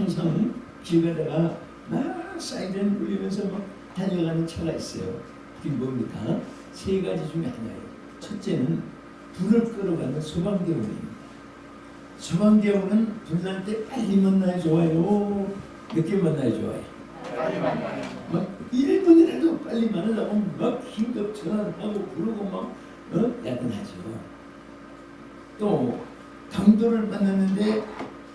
항상 길 가다가 막 사이렌 울리면서 막 달려가는 차가 있어요. 그게 뭡니까? 세 가지 중에 하나예요. 첫째는 불을 끌어가는 소방대원입니다. 소방대원은 불날 때 빨리 만나야 좋아요? 늦게 만나야 좋아요? 빨리 만나요. 막 1분이라도 빨리 만나려고 막 긴급 전화를 하고 부르고 막 야근하죠. 또 강도를 만났는데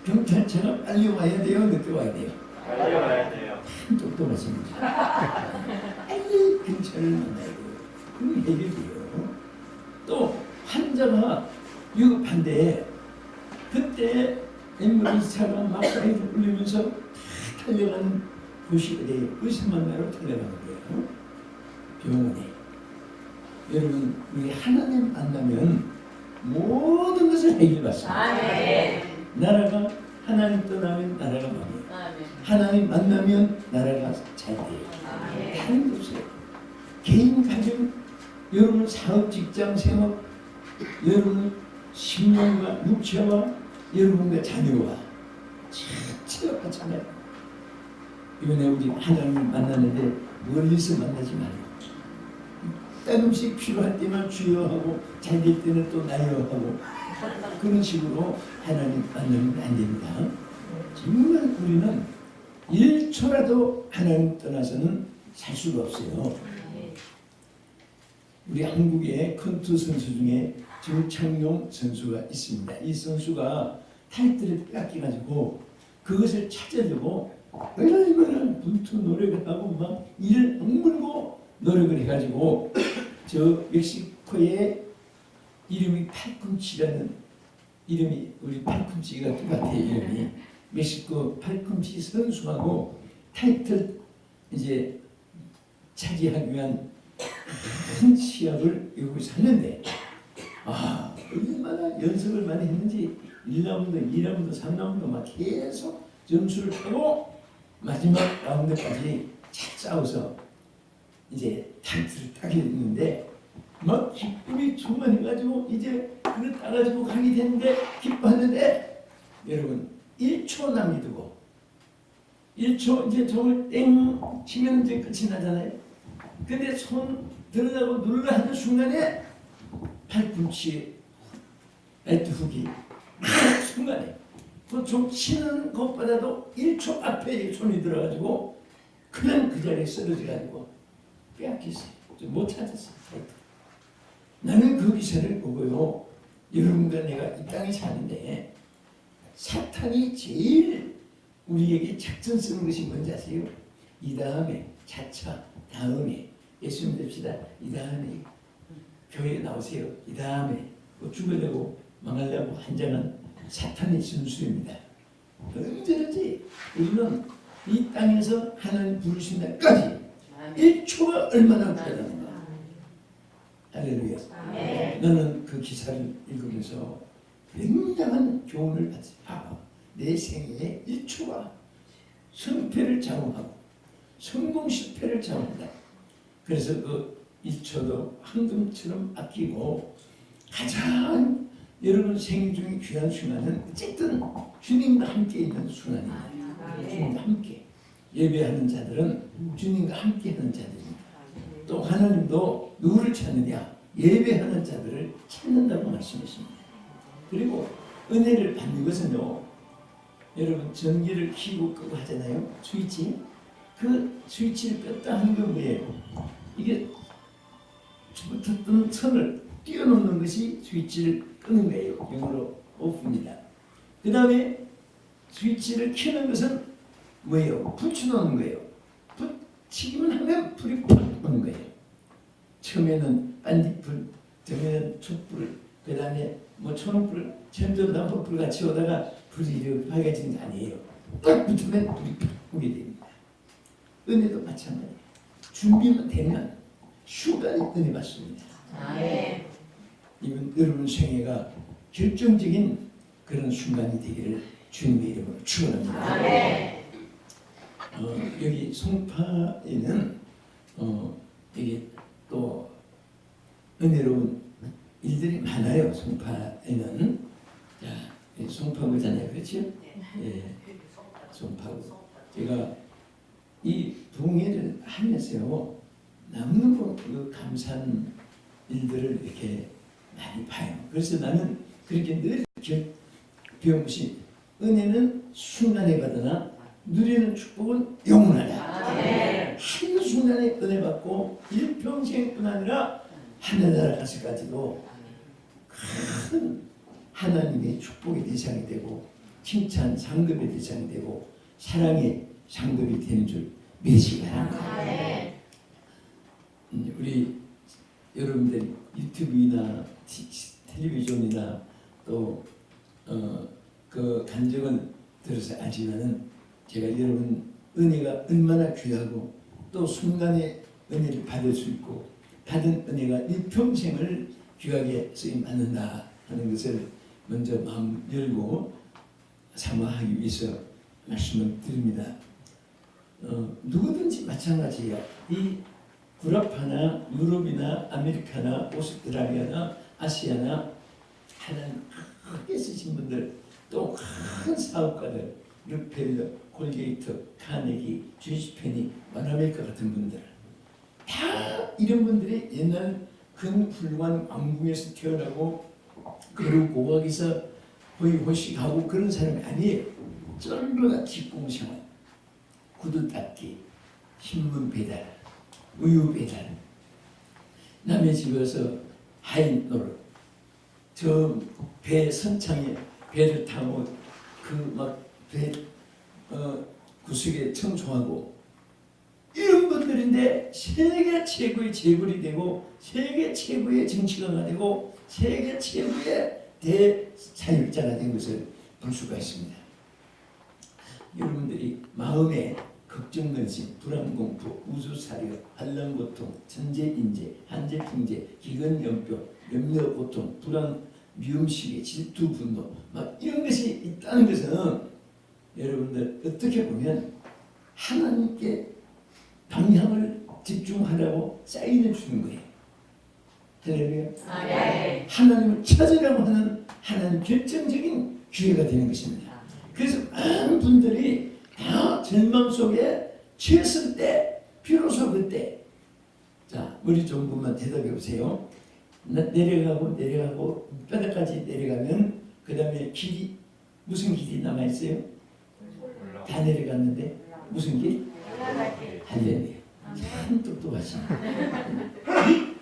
경찰차가 빨리 와야 돼요? 늦게 와야 돼요? 빨리 와야 돼요. 참 똑똑하십니다. 빨리 경찰을 만나야 돼요. 그럼 해결돼요. 또 환자가 위급한데 그때 앰뷸런스 차가 막 사이드 울리면서 다 달려가는 곳이 어디예요? 의사 만나러 달려가는 거예요. 병원에. 여러분, 우리 하나님 만나면 모든 것을 해결받습니다. 나라가 하나님 떠나면 나라가 망해요. 하나님 만나면 나라가 잘 돼요. 다른 게 없어요. 개인 가정, 여러분 사업 직장 생활, 여러분 신령과 육체와 여러분과 자녀와 자체가 같잖아요. 이번에 우리 하나님을 만나는데 멀리서 만나지 말고 때금씩 필요할 때만 주여 하고 잘 될 때는 또 나여 하고 그런 식으로 하나님 만나면 안 됩니다. 정말 우리는 1초라도 하나님 떠나서는 살 수가 없어요. 우리 한국의 컨트 선수 중에 정창용 선수가 있습니다. 이 선수가 타이틀을 뺏겨가지고 그것을 찾으려고 얼마나 분투 노력을 하고 막 이를 악물고 노력을 해가지고 저 멕시코의 이름이 팔꿈치라는 이름이 우리 팔꿈치가 똑같아요. 이름이 멕시코 팔꿈치 선수하고 타이틀 이제 차지하기 위한 큰 시합을 여기서 했는데 얼마나 연습을 많이 했는지 1라운드, 2라운드, 3라운드 막 계속 점수를 타고 마지막 라운드까지 잘 싸워서 이제 타이틀을 따게 됐는데 막 기쁨이 충만해가지고 이제 그걸 따가지고 가게 됐는데 기뻐하는데 여러분 1초 남기두고 1초 이제 저걸 땡 치면 이제 끝이 나잖아요. 근데 손 들으라고 눌러 하는 순간에 팔꿈치에 배트 훅이 순간에 좀 치는 것보다도 1초 앞에 손이 들어가지고 그냥 그 자리에 쓰러져가지고 빼앗겼어요. 못 찾았어요. 나는 그 기사를 보고요. 여러분과 내가 이 땅에 사는데 사탄이 제일 우리에게 작전 쓰는 것이 뭔지 아세요? 이 다음에 차차 다음에 예수 믿읍시다. 이 다음에 교회에 나오세요. 이 다음에 죽으려고 망하려고 한장은 사탄의 순수입니다. 언제든지 우리는 이 땅에서 하나님 부르신 날까지 1초가 얼마나 필요한가. 할렐루야. 나는 그 기사를 읽으면서 굉장한 교훈을 받았어요. 내 생애의 1초가 성패를 좌우하고 성공 실패를 좌우한다. 그래서 그 1초도 황금처럼 아끼고 가장 여러분 생애 중에 귀한 순간은 어쨌든 주님과 함께 있는 순간입니다. 주님과 함께 예배하는 자들은 주님과 함께 하는 자들입니다. 또 하나님도 누구를 찾느냐? 예배하는 자들을 찾는다고 말씀하십니다. 그리고 은혜를 받는 것은요, 여러분 전기를 켜고 끄고 하잖아요. 스위치. 그 스위치를 껐다 하는 건 뭐예요? 이게 붙었던 선을 뛰어넘는 것이 스위치를 끄는 거예요. 영어로 오프입니다. 그 다음에 스위치를 켜는 것은 뭐예요? 붙여놓는 거예요. 붙이기만 하면 불이 팍 오는 거예요. 처음에는 반딧불, 처음에는 촛불, 그 다음에 뭐 초록불, 천전단법불 같이 오다가 불이 이렇게 밝아지는 게 아니에요. 딱 붙으면 불이 팍 오게 됩니다. 은혜도 마찬가지예요. 준비만 되면 순간에 은혜 받습니다. 이건 여러분 생애가 결정적인 그런 순간이 되기를 주님의 이름으로 축원합니다. 여기 송파에는 여기 또 은혜로운 일들이 많아요. 송파에는 자, 송파구잖아요, 그렇죠? 예. 송파구. 제가 이 동해를 하면서요 너무너무 그 감사한 일들을 이렇게 많이 봐요. 그래서 나는 그렇게 늘 배운 것이 은혜는 순간에 받으나 누리는 축복은 영원하다. 한순간에 은혜 받고 일평생뿐 아니라 하늘나라 가서까지도 큰 하나님의 축복의 대상이 되고 칭찬 상급의 대상이 되고 사랑의 상급이 되는 줄 믿으시기 바랍니다. 우리 여러분들 유튜브나 텔레비전이나 또 그 간증은 들어서 알지만은 제가 여러분 은혜가 얼마나 귀하고 또 순간에 은혜를 받을 수 있고 받은 은혜가 일평생을 귀하게 쓰임 받는다 하는 것을 먼저 마음 열고 사모하기 위해서 말씀을 드립니다. 누구든지 마찬가지예요. 이 구라파나 유럽이나 아메리카나 오스트랄리아나 아시아나 하나님 크게 쓰신 분들 또 큰 사업가들 르펠러, 콜게이트, 카네기, 주이스페니, 마나메이커 같은 분들 다 이런 분들이 옛날 큰 훌륭한 왕궁에서 태어나고 그리고 고각에서 거의 호식하고 그런 사람이 아니에요. 쩔러가 직공생활, 구두 닦기, 신문 배달, 우유 배달, 남의 집에 가서 하인 노릇, 저 배 선창에 배를 타고 그 막 배 구석에 청소하고 이런 분들인데 세계 최고의 재벌이 되고 세계 최고의 정치가가 되고 세계 최고의 대사역자가 된 것을 볼 수가 있습니다. 여러분들이 마음에 걱정, 근심, 불안공포, 우주사려, 한란고통, 천재인재, 한재풍재, 기근염병, 염려고통, 불안, 미움시계, 질투, 분노 막 이런 것이 있다는 것은 여러분들 어떻게 보면 하나님께 방향을 집중하라고 사인을 주는 거예요. 할렐루야. 하나님을 찾으려고 하는 하나님 결정적인 기회가 되는 것입니다. 그래서 많은 분들이 다 절망 속에 취했을 때 비로소 그때 자 머리 좋은 분만 대답해 보세요. 내려가고 뼈다까지 내려가면 그 다음에 길이 무슨 길이 남아있어요? 다 내려갔는데 무슨 길? 할렐루야. 참 똑똑하시네.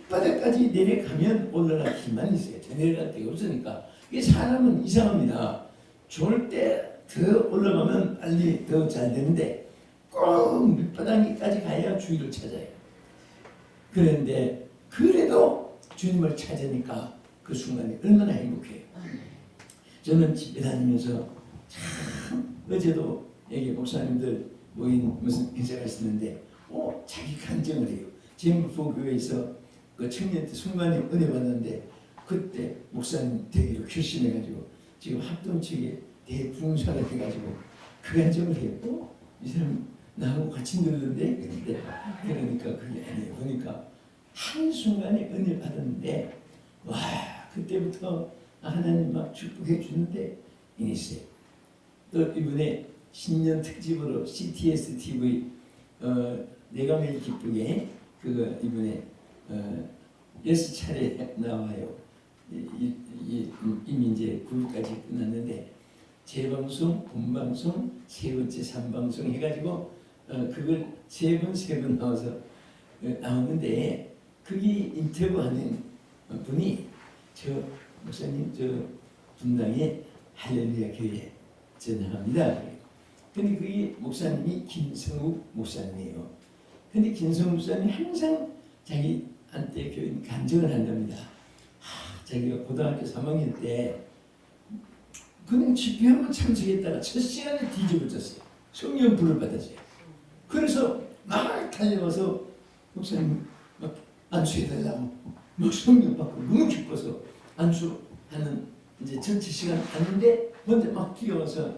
바닥까지 내려가면 올라갈 길만 있어요. 더 내려갈 데가 없으니까. 이게 사람은 이상합니다. 좋을 때 더 올라가면 빨리 더 잘 되는데 꼭 밑바닥까지 가야 주위를 찾아요. 그런데 그래도 주님을 찾으니까 그 순간이 얼마나 행복해요. 저는 집에 다니면서 참 어제도 여기 목사님들 모인 무슨 행사가 있었는데 자기 간증을 해요. 제물포교회에서 그 청년 때 순간에 은혜 받는데 그때 목사님 되기로 결심해가지고 지금 합동측에 대부흥사를 해가지고 그 간증을 해요. 이 사람 나하고 같이 놀던데 그런데 그러니까 그게 아니에요. 그러니까 한순간에 은혜 받았는데 와 그때부터 하나님 막 축복해 주는데 있어요. 또 이번에 신년 특집으로 CTS TV 내가 매일 기쁘게 그거 이번에 6차례 나와요. 이미 이제 9일까지 끝났는데 재방송, 본방송, 세 번째 3방송 해가지고 그걸 세 번 나와서 나오는데 거기 인터뷰하는 분이 저 목사님 저 분당에 할렐루야 교회 전합니다. 근데 그게 목사님이 김성욱 목사님이에요. 근데 김성욱 목사님이 항상 자기한테 교인 간증을 한답니다. 자기가 고등학교 3학년 때 그냥 집회 한번 참석했다가 첫 시간에 뒤집어졌어요. 성령 불을 받았어요. 그래서 막 달려와서 목사님 막 안수해달라고 막 성령 받고 너무 기뻐서 안수하는 이제 전체 시간 갔는데 먼저 막 뛰어와서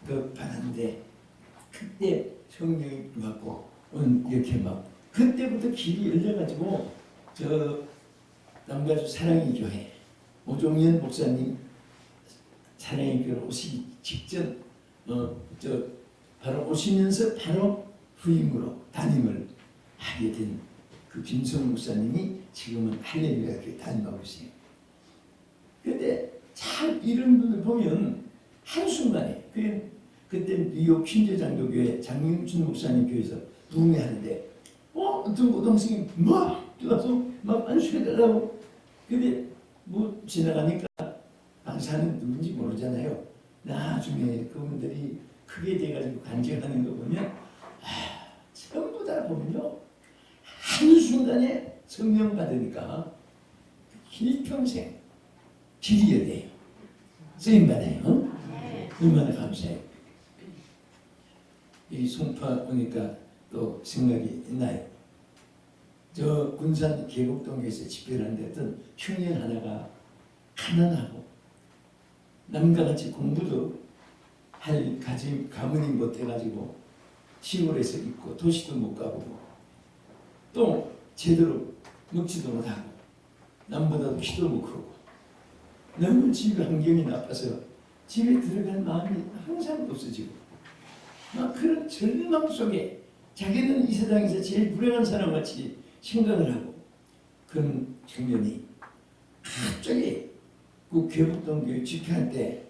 그 받았는데 그때 성령이 받고 이렇게 막 그때부터 길이 열려가지고 저 남가주 사랑의 교회 오종현 목사님 사랑의 교회 오시기 직전 저 바로 오시면서 바로 후임으로 담임을 하게 된 그 김성 목사님이 지금은 할렐루야 교회 담임하고 있어요. 그런데 참 이런 분을 보면 한순간에 그때 뉴욕 퀸즈 장로교회 장윤춘 목사님 교회에서 부흥회하는데 어떤 고등학생이 막 뛰어서 막 안수해달라고. 근데 뭐 지나가니까 강사는 누군지 모르잖아요. 나중에 그분들이 크게 돼가지고 간증하는 거 보면 전부 다 보면요 한순간에 성령 받으니까 일평생 길이 열려요. 쓰임받아요. 얼마나 감사해요. 이 송파 오니까 또 생각이 나요. 저 군산 계곡동에서 집회를 하는데 어떤 청년 하나가 가난하고 남과 같이 공부도 할 가문이 못해가지고 시골에서 있고 도시도 못 가보고 또 제대로 먹지도 못하고 남보다도 키도 못 크고 너무 집 환경이 나빠서 집에 들어갈 마음이 항상 없어지고 막 그런 절망 속에 자기는 이 세상에서 제일 불행한 사람같이 생각을 하고 그런 청년이 갑자기 그 계북동 교회 집회할 때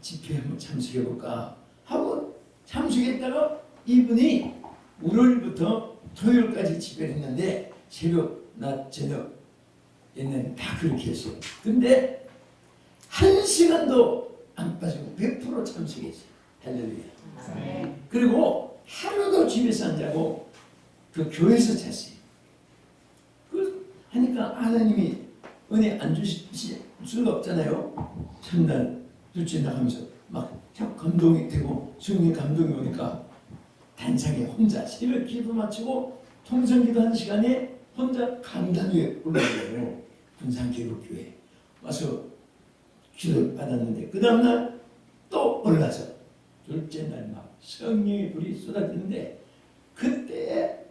집회 한번 참석해볼까 하고 참석했다가 이분이 월요일부터 토요일까지 집회를 했는데 새벽, 낮, 저녁 옛날에 다 그렇게 했어요. 근데 한 시간도 안 빠지고 100% 참석했어요. 할렐루야. 그리고 하루도 집에서 안 자고 그 교회에서 잤어요. 그 하니까 하나님이 은혜 안 주실 수가 없잖아요. 첫날, 둘째 날 하면서 막 감동이 되고 성령 감동이 오니까 단상에 혼자 새벽 기도 마치고 통성기도 한 시간에 혼자 강단 위에 올라가요. 군산계곡교회 와서 기도를 받았는데 그 다음날 또 올라서 둘째 날 막 성령의 불이 쏟아지는데 그때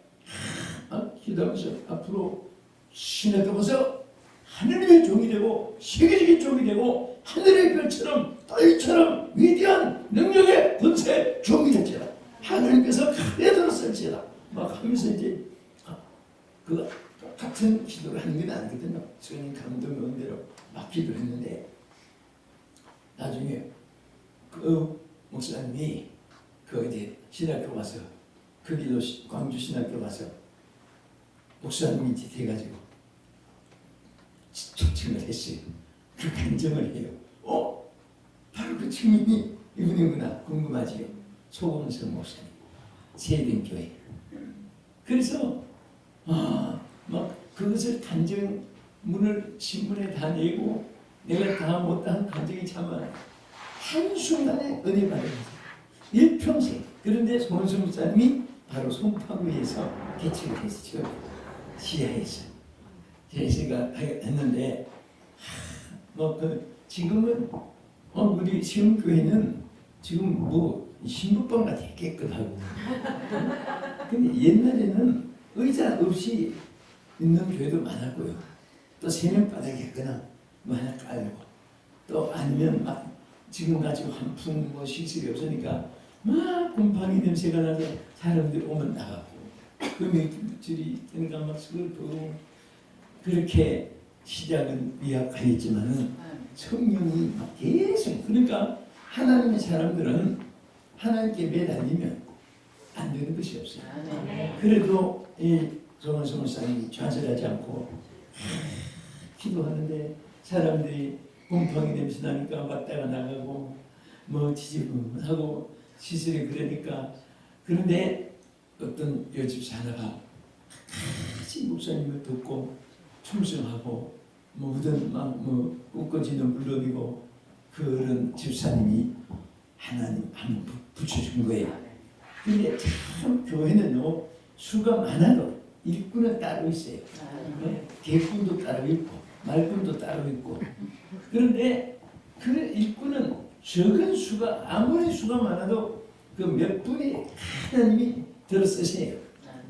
기도하면서 앞으로 신에게 보서 하늘의 종이 되고 세계적인 종이 되고 하늘의 별처럼 떨처럼 위대한 능력의 권세 종이 될지라 하나님께서 크게 들었을지라 막 하면서 이제 그 똑같은 기도를 하는 게 아니거든요. 성령 감동이 온 대로 막 기도를 했는데 나중에 그 목사님이 그 이제 신학교 와서 거기도 광주 신학교 와서 목사님이 이제 돼가지고 초청을 했어요. 그 간증을 해요. 바로 그 증인이 이분이구나 궁금하지요. 소금성 목사님 세den교회. 그래서 막 그것을 간증문을 신문에 다 내고 내가 다 못한 간증이 참 많아요. 한순간에 은혜 받으면서 일평생. 그런데 손은수 목사님이 바로 송파구에서 개척을 했어요. 지하에서 제가 했는데 지금은 우리 시흥교회는 지금 뭐 신부방 같아 깨끗하고 근데 옛날에는 의자 없이 있는 교회도 많았고요. 또 세면바닥에 그냥 뭐 하나 깔고 또 아니면 막 지금 가지고 한풍 뭐 시설이 없으니까 막 곰팡이 냄새가 나서 사람들이 오면 나가고 금액줄이 되니까 막 슬프고 그렇게 시작은 미약하였지만은 성령이 막 계속 그러니까 하나님의 사람들은 하나님께 매달리면 안 되는 것이 없어요. 그래도 이 조만수 목사님이 좌절하지 않고 기도하는데 사람들이 곰팡이 냄새 나니까 왔다가 나가고 뭐 지지분하고 시설이 그러니까 그런데 어떤 여집사 하나가 같이 목사님을 듣고 충성하고 뭐든 막뭐 웃고지는 물론이고 그런 집사님이 하나님 한번 붙여준 거예요. 근데 참 교회는요 수가 많아도 일꾼은 따로 있어요. 개꾼도 따로 있고 말꾼도 따로 있고 그런데 그 일꾼은 적은 수가 아무리 수가 많아도 그 몇 분이 하나님이 들어 쓰세요.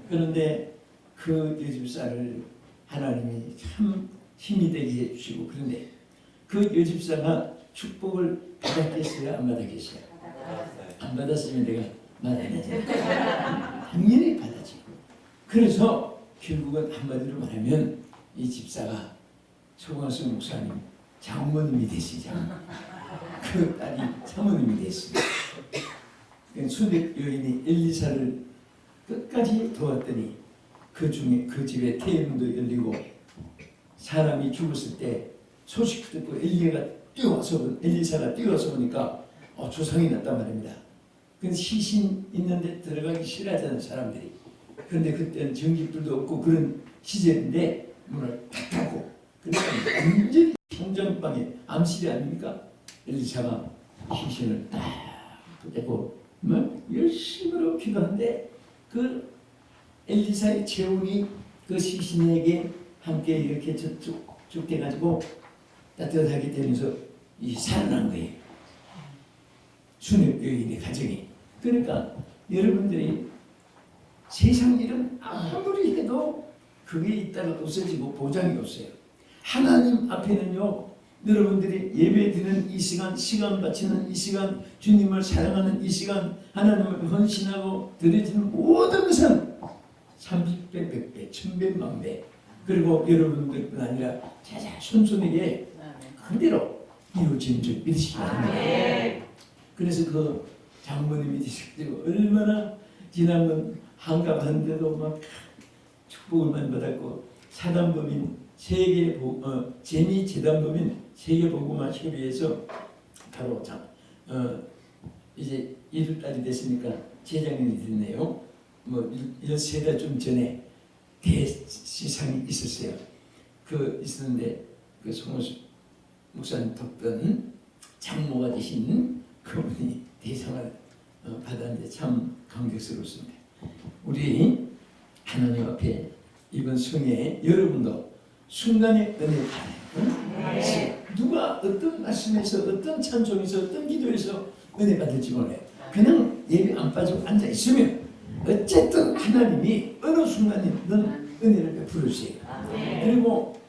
그런데 그 여집사를 하나님이 참 힘이 되게 해주시고 그런데 그 여집사가 축복을 받았겠어요? 안 받았겠어요? 안 받았으면 내가 말 안 하잖아요. 당연히 받아지고. 그래서 결국은 한마디로 말하면 이 집사가 송광수 목사님 장모님이 되시죠. 그 딸이 사모님이 됐습니다. 수백 여인이 엘리사를 끝까지 도왔더니 그 중에 그 집에 태문도 열리고 사람이 죽었을 때 소식 듣고 엘리사가 뛰어와서 보니까 조상이 났단 말입니다. 근데 시신 있는데 들어가기 싫어하잖아요, 사람들이. 그런데 그때는 전기불도 없고 그런 시절인데 문을 탁 닫고 그러니까 완전히 성전방에 암실이 아닙니까? 엘리사가 시신을 딱 떼고 열심으로 기도하는데 그 엘리사의 체온이 그 시신에게 함께 이렇게 쭉 돼가지고 따뜻하게 되면서 살아난 거예요. 수녀 여인의 가정이. 그러니까 여러분들이 세상 일은 아무리 해도 그게 있다가 없어지고 보장이 없어요. 하나님 앞에는요, 여러분들이 예배 드리는 이 시간 바치는 이 시간, 주님을 사랑하는 이 시간, 하나님을 헌신하고 드려지는 모든 것은 30배, 100배, 1000배, 10,000배, 그리고 여러분들뿐 아니라 자자손손에게 그대로 이루어지는 줄 믿으시기 바랍니다. 그래서 그 장모님이 되시고 얼마나 지난번 한갑하는데도 막 축복을만 받았고 사단법인 재미 재단법인 세계복음화 협의회에서 바로 이제 1월달이 됐으니까 재작년이 됐네요. 뭐 13달 좀 전에 대시상이 있었어요. 있었는데 그 송호수 목사님 덕분 장모가 되신 그분이 대상을 받았는데 참 감격스럽습니다. 우리 하나님 앞에 이번 성에 여러분도 순간의 은혜를 받아요. 누가 어떤 말씀에서 어떤 찬송에서 어떤 기도에서 은혜 받을지 몰라요. 그냥 예배 안 빠지고 앉아 있으면 어쨌든 하나님이 어느 순간이든 은혜를 베풀어 주세요. 그리고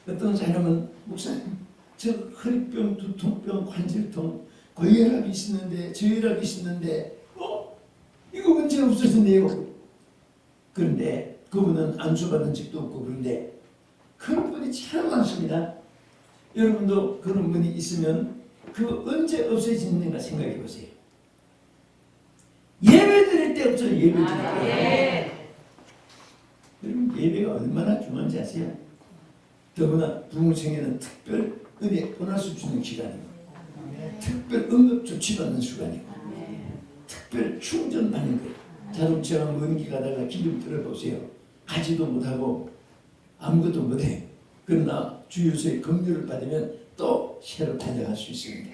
어떤 사람은 목사님 저 허리병, 두통병, 관절통, 고혈압이 있었는데 저혈압이 있었는데 이거 언제 없어졌네요. 그런데 그분은 안수받은 적도 없고 그런데 그런 분이 참 많습니다. 여러분도 그런 분이 있으면 그 언제 없어지는가 생각해 보세요. 예배 드릴 때 없어요. 예배 드릴 때. 여러분 예배가 얼마나 중요한지 아세요? 더구나 부흥성에는 특별 은혜 보너스 주는 기간이고 특별 응급 조치받는 시간이고 특별 충전받는 거예요. 자동차가 먼 길 가다가 기름 들어보세요. 가지도 못하고 아무것도 못해. 그러나 주유소에 급료를 받으면 또 새로 가져갈 수 있습니다.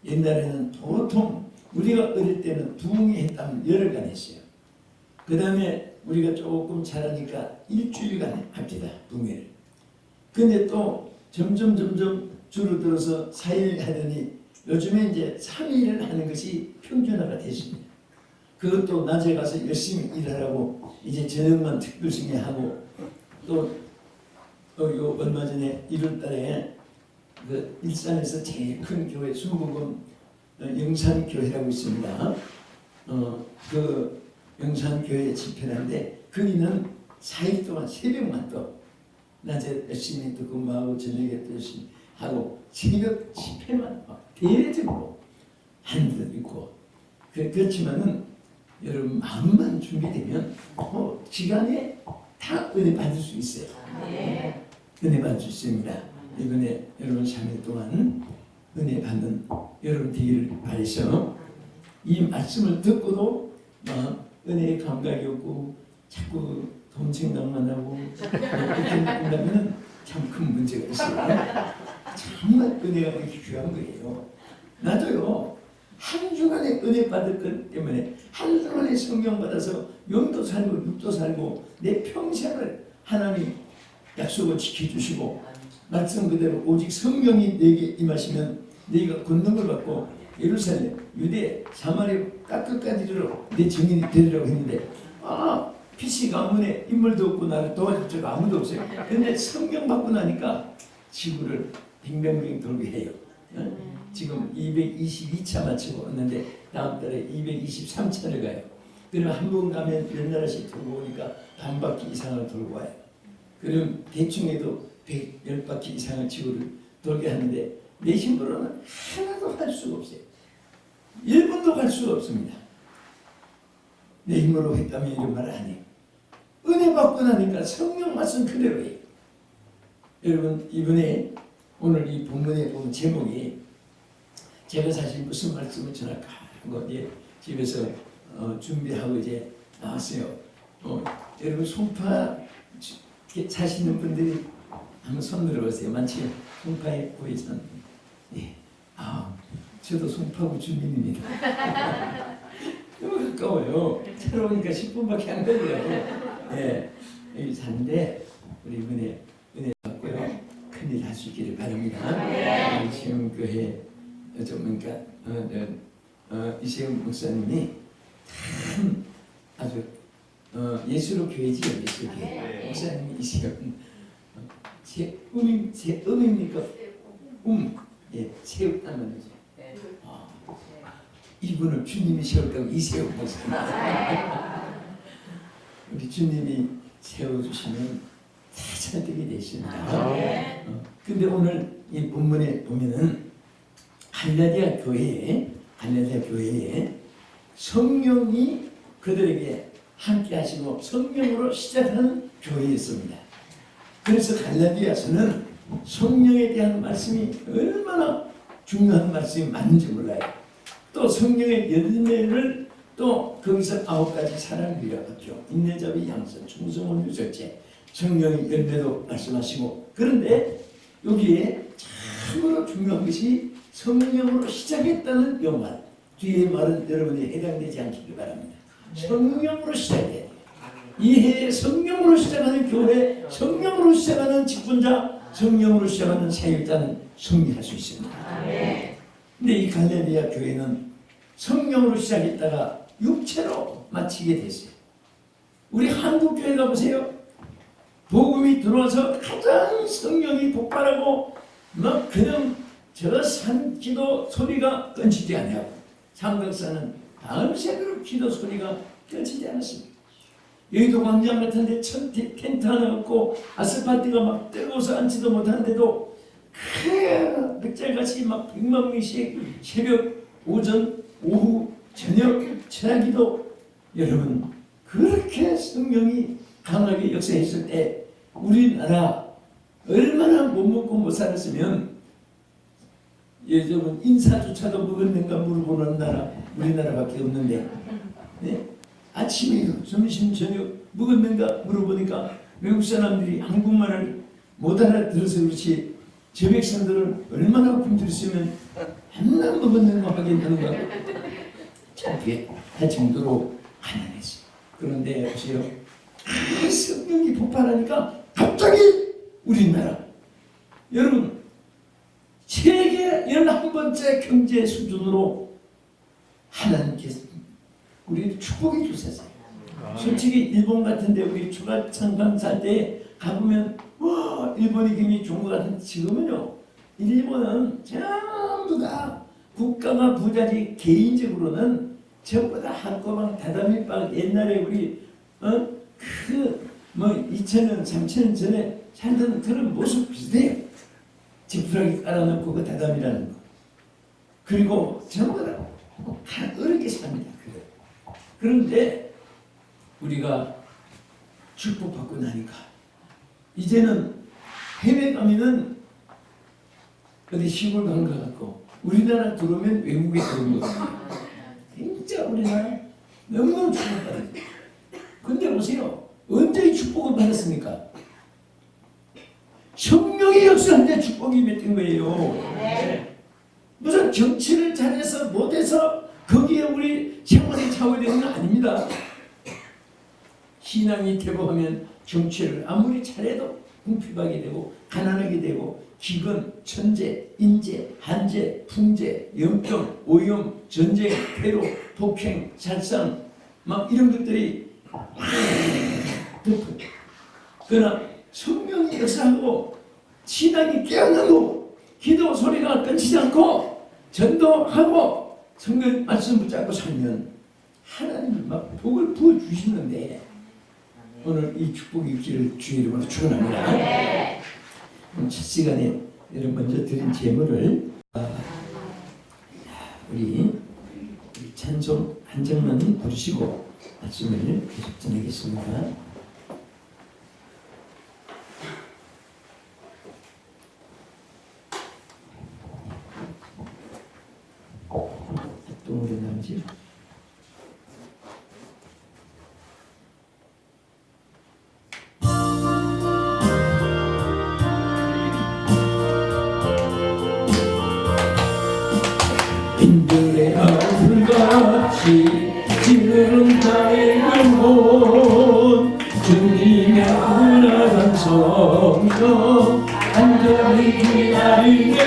옛날에는 보통 우리가 어릴 때는 부흥회 했다면 열흘간 했어요. 그 다음에 우리가 조금 자라니까 일주일간 합니다. 부흥회를. 근데 또 점점 줄어들어서 4일 하더니 요즘에 이제 3일을 하는 것이 평균화가 됐습니다. 그것도 낮에 가서 열심히 일하라고 이제 저녁만 특별승회 하고 또 요 얼마 전에 1월달에 그 일산에서 제일 큰 교회 순복음 영산교회라고 있습니다. 그 영산교회 집회인데 거기는 4일 동안 새벽만 또 낮에 열심히 또 근무하고 저녁에 또 열심히 하고 새벽 집회만 대대적으로 하는 데도 있고 그렇지만은 여러분 마음만 준비되면 시간에 다 은혜 받을 수 있어요. 은혜 받을 수 있습니다. 이번에 여러분 3일 동안 은혜 받는 여러분 되기를 바라서 이 말씀을 듣고도 은혜의 감각이 없고 자꾸 돈 생각만 하고 이렇게 된다면 참 큰 문제가 있어요. 정말 은혜가 그렇게 귀한 거예요. 나도요 한 주간에 은혜 받을 것 때문에 한 주간에 성령 받아서 영도 살고 육도 살고 내 평생을 하나님 약속을 지켜주시고 말씀 그대로 오직 성령이 내게 임하시면 네가 권능을 받고 예루살렘, 유대, 사마리아 끝까지 이르러 내 증인이 되리라고 했는데 PC 가문에 인물도 없고 나를 도와줄 자가 아무도 없어요. 그런데 성령 받고 나니까 지구를 빙빙빙 돌게 해요. 지금 222차 마치고 왔는데 다음 달에 223차를 가요. 그러면 한 번 가면 몇 나라씩 돌고 오니까 반 바퀴 이상을 돌고 와요. 그럼 대충 해도 110바퀴 이상을 지구를 돌게 하는데 내 힘으로는 하나도 할 수가 없어요. 1분도 갈 수가 없습니다. 내 힘으로 했다면 이런 말 안 해요. 은혜 받고 나니까 성령 말씀 그대로 해요. 여러분 이번에 오늘 이 본문에 보면 제목이 제가 사실 무슨 말씀을 전할까 하고 이제 집에서 준비하고 이제 나왔어요. 여러분 송파 사시는 분들이 한번 손 들어보세요. 많지? 송파에 보이선. 예. 저도 송파구 주민입니다. 너무 가까워요. 차로 오니까 10분밖에 안 걸려요. 예. 여기 사는데 우리 이번에 은혜 받고요. 큰일 할 수 있기를 바랍니다. 이세훈 교회 그러니까 이세훈 목사님이 참 아주 예수로 교회지요. 예수로 교회. 목사님이 이세훈 제 음입니까? 예, 세웠단 말이죠. 이분을 주님이 세웠다고 이세훈 목사님. 우리 주님이 세워주시면 다 설득이 되십니다. 근데 오늘 이 본문에 보면은 갈라디아 교회에 성령이 그들에게 함께 하시고 성령으로 시작하는 교회였습니다. 그래서 갈라디아서는 성령에 대한 말씀이 얼마나 중요한 말씀이 많은지 몰라요. 또 성령의 열매를 또 거기서 9가지 사랑을 이어갔죠. 인내자비, 양선, 충성은, 유절제, 성령의 열매도 말씀하시고, 그런데 여기에 참으로 중요한 것이 성령으로 시작했다는 이 말. 뒤에 말은 여러분이 해당되지 않기를 바랍니다. 성령으로 시작해야 돼요. 이해에 성령으로 시작하는 교회, 성령으로 시작하는 직분자, 성령으로 시작하는 사역자는 승리할 수 있습니다. 근데 이 갈라디아 교회는 성령으로 시작했다가 육체로 마치게 됐어요. 우리 한국 교회 가보세요. 복음이 들어와서 가장 성령이 폭발하고 막 그냥 저 산기도 소리가 끊지지 않냐고. 삼각산은 밤새도록 기도 소리가 끊지지 않았습니다. 여의도 광장 같은 데 텐트 하나 없고 아스팔트가 막 뜨거워서 앉지도 못하는데도 큰 백절같이 막 100만 명씩 새벽, 오전, 오후, 저녁 철야기도. 여러분 그렇게 성령이 강하게 역사했을 때 우리나라 얼마나 못 먹고 못 살았으면 여러분 인사조차도 먹었는가 물어보는 나라 우리나라밖에 없는데, 네? 아침에요 점심 저녁 먹었는가 물어보니까 외국 사람들이 한국말을 못 알아들어서 그렇지 저 백성들은 얼마나 굶주렸으면 한나 먹었는가 하겠는가 참게 할 정도로 가난했어요. 그런데 보세요. 성령이 폭발하니까 갑자기 우리나라 여러분 세계 11번째 경제 수준으로 하나님께서 우리 축복이 주셨어요. 솔직히 일본 같은데 우리 추가 참관 살 때 가보면 와 일본이 굉장히 좋은 것 같은데 지금은요 일본은 전부 다 국가가 부자지 개인적으로는 전부 다 한꺼방 다다미방 옛날에 우리 뭐 2000년 3000년 전에 살던 그런 모습 비슷해요. 지푸라기 깔아놓고 그 다담이라는 거. 그리고 전부 다 어렵게 삽니다. 그런데 우리가 축복받고 나니까 이제는 해외 가면은 어디 시골 간 것 같고 우리나라 들어오면 외국에 들어온 것 같고 진짜 우리나라 너무너무 축복받아요. 근데 보세요. 언제 이 축복을 받았습니까? 성령의 역사할 때 축복이 맺힌 거예요. 무슨 정치를 잘해서 못해서 거기에 우리 생활이 좌우되는 건 아닙니다. 신앙이 퇴보하면 정치를 아무리 잘해도 궁핍하게 되고 가난하게 되고 기근, 천재, 인재, 한재, 풍재, 염병, 오염, 전쟁, 테러, 폭행, 살상 막 이런 것들이 덮어요. 그러나 성령이 역사하고 신앙이 깨어나고 기도 소리가 끊이지 않고 전도하고 성경 말씀 붙잡고 살면 하나님이 막 복을 부어주시는데 오늘 이 축복이 있기를 주의 이름으로 축원합니다. 오늘 첫 시간에 여러분 먼저 드린 제물을 우리 찬송 한 장만 부르시고 말씀을 계속 전하겠습니다. 또 오래 남지? 인들의 얼굴같이 지는 나의 영혼 주님의 은하던 성령 간절히 기다리게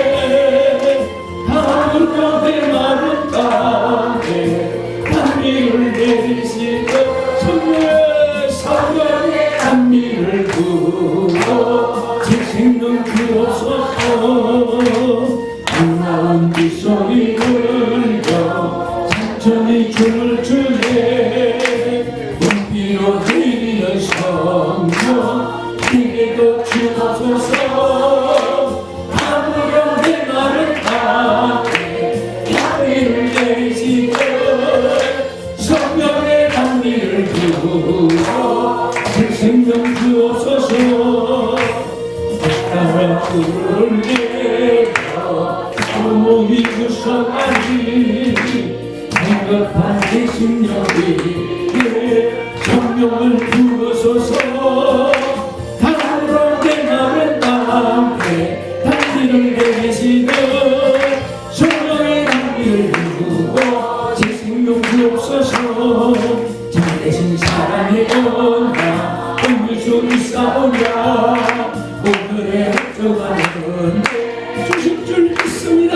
가을 벽에 마른 땅에 단미를 내리시고 성령의 성령의 단미를 부어 제 생명 주옵소서 나온 그 소리 들려 천천히 춤을 추네 눈비로 들리는 성령 내게도 주옵소서 아무런 내 말을 따게 향기를 내리시고 성령의 향기를 부어 새 생명 주옵소서 따라 부르네 몸이 구성하니 성급한 내 심령이 성령을 부어소서 가물어 내 나를 땅에 단지를 내리시고 성령의 단지를 부어 제 생명 주옵소서 참되신 사랑의 온나 음료수를 쌓으랴 오늘의 흑조가는 주실 줄 믿습니다.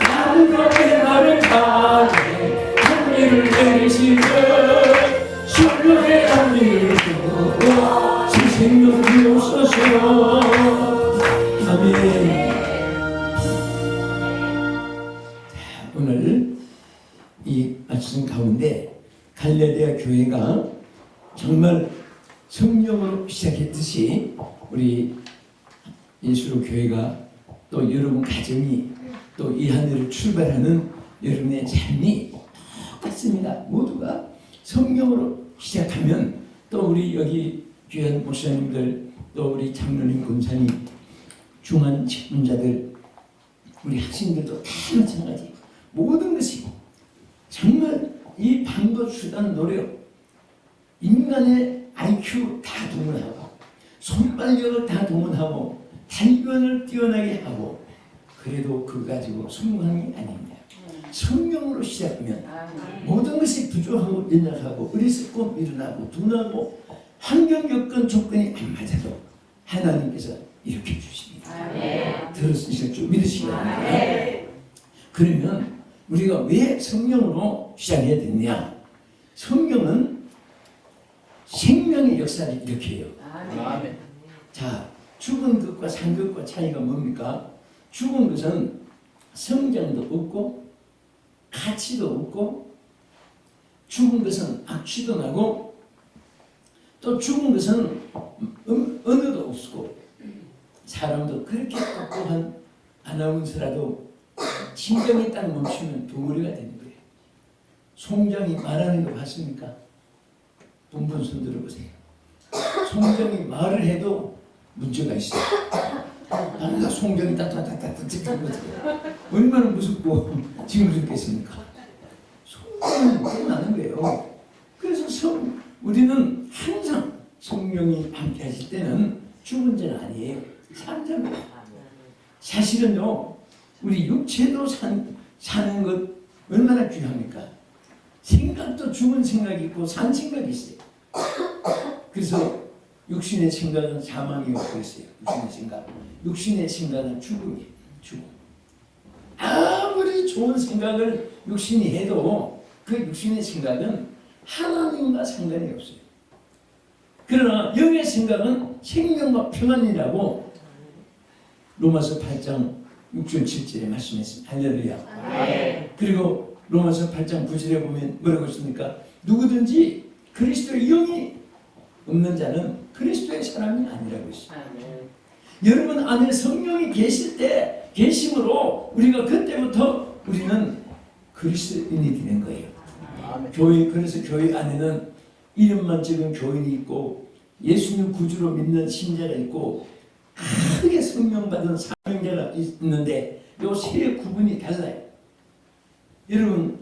아무런 내 말을 따게 한미를 내리시고 성령의 한미를 부어 새 생명 주옵소서. 아멘. 오늘 이 말씀 가운데 갈라디아 교회가 정말 성령으로 시작했듯이 우리 인수로 교회가 또 여러분 가정이 또 이 하늘을 출발하는 여러분의 삶이 똑같습니다. 모두가 성령으로 시작하면 또 우리 여기 귀한 목사님들 또 우리 장로님 권사님 중한 직분자들 우리 학생들도 다 마찬가지 모든 것이 정말 이 방법 수단 노력 인간의 IQ 다 동원하고 손발력을 다 동원하고 단변을 뛰어나게 하고 그래도 그거 가지고 성공하는 게 아닙니다. 성령으로 시작하면 모든 것이 부족하고 연약하고 어리석고 미련하고 둔하고 환경 여건 조건이 안 맞아도 하나님께서 이렇게 주십니다. 들었으니까 좀 믿으시기 바랍니다. 그러면 우리가 왜 성령으로 시작해야 되느냐? 성령은 생명의 역사를 일으켜요. 자, 죽은 것과 산 것과 차이가 뭡니까? 죽은 것은 성장도 없고 가치도 없고 죽은 것은 악취도 나고 또 죽은 것은 언어도 없고 사람도 그렇게 똑똑한 아나운서라도 심장이 딱 멈추면 덩어리가 되는 거예요. 송장이 말하는 거 봤습니까? 본분 손 들어보세요. 송장이 말을 해도 문제가 있어요. 나 송장이 따따따따 찍힌 거지. 얼마나 무섭고 지금 그렇겠습니까? 송장은 그렇게 나는 거예요. 그래서 우리는 항상 성령이 함께 하실 때는 죽은 자는 아니에요. 산 자입니다. 사실은요, 우리 육체도 사는 것 얼마나 귀합니까? 생각도 죽은 생각이 있고 산 생각이 있어요. 그래서 육신의 생각은 사망이 없고 있어요. 육신의 생각. 육신의 생각은 죽음이에요. 죽음. 아무리 좋은 생각을 육신이 해도 그 육신의 생각은 하나님과 상관이 없어요. 그러나 영의 생각은 생명과 평안이라고 로마서 8장 6절 7절에 말씀했습니다. 할렐루야. 네. 그리고 로마서 8장 9절에 보면 뭐라고 했습니까? 누구든지 그리스도의 영이 없는 자는 그리스도의 사람이 아니라고 했습니다. 여러분 안에 성령이 계실 때 계심으로 우리가 그때부터 우리는 그리스도인이 되는 거예요. 교회, 그래서 교회 안에는 이름만 적은 교인이 있고 예수님 구주로 믿는 신자가 있고 크게 성령 받은 사명자가 있는데 요 세 구분이 달라요. 여러분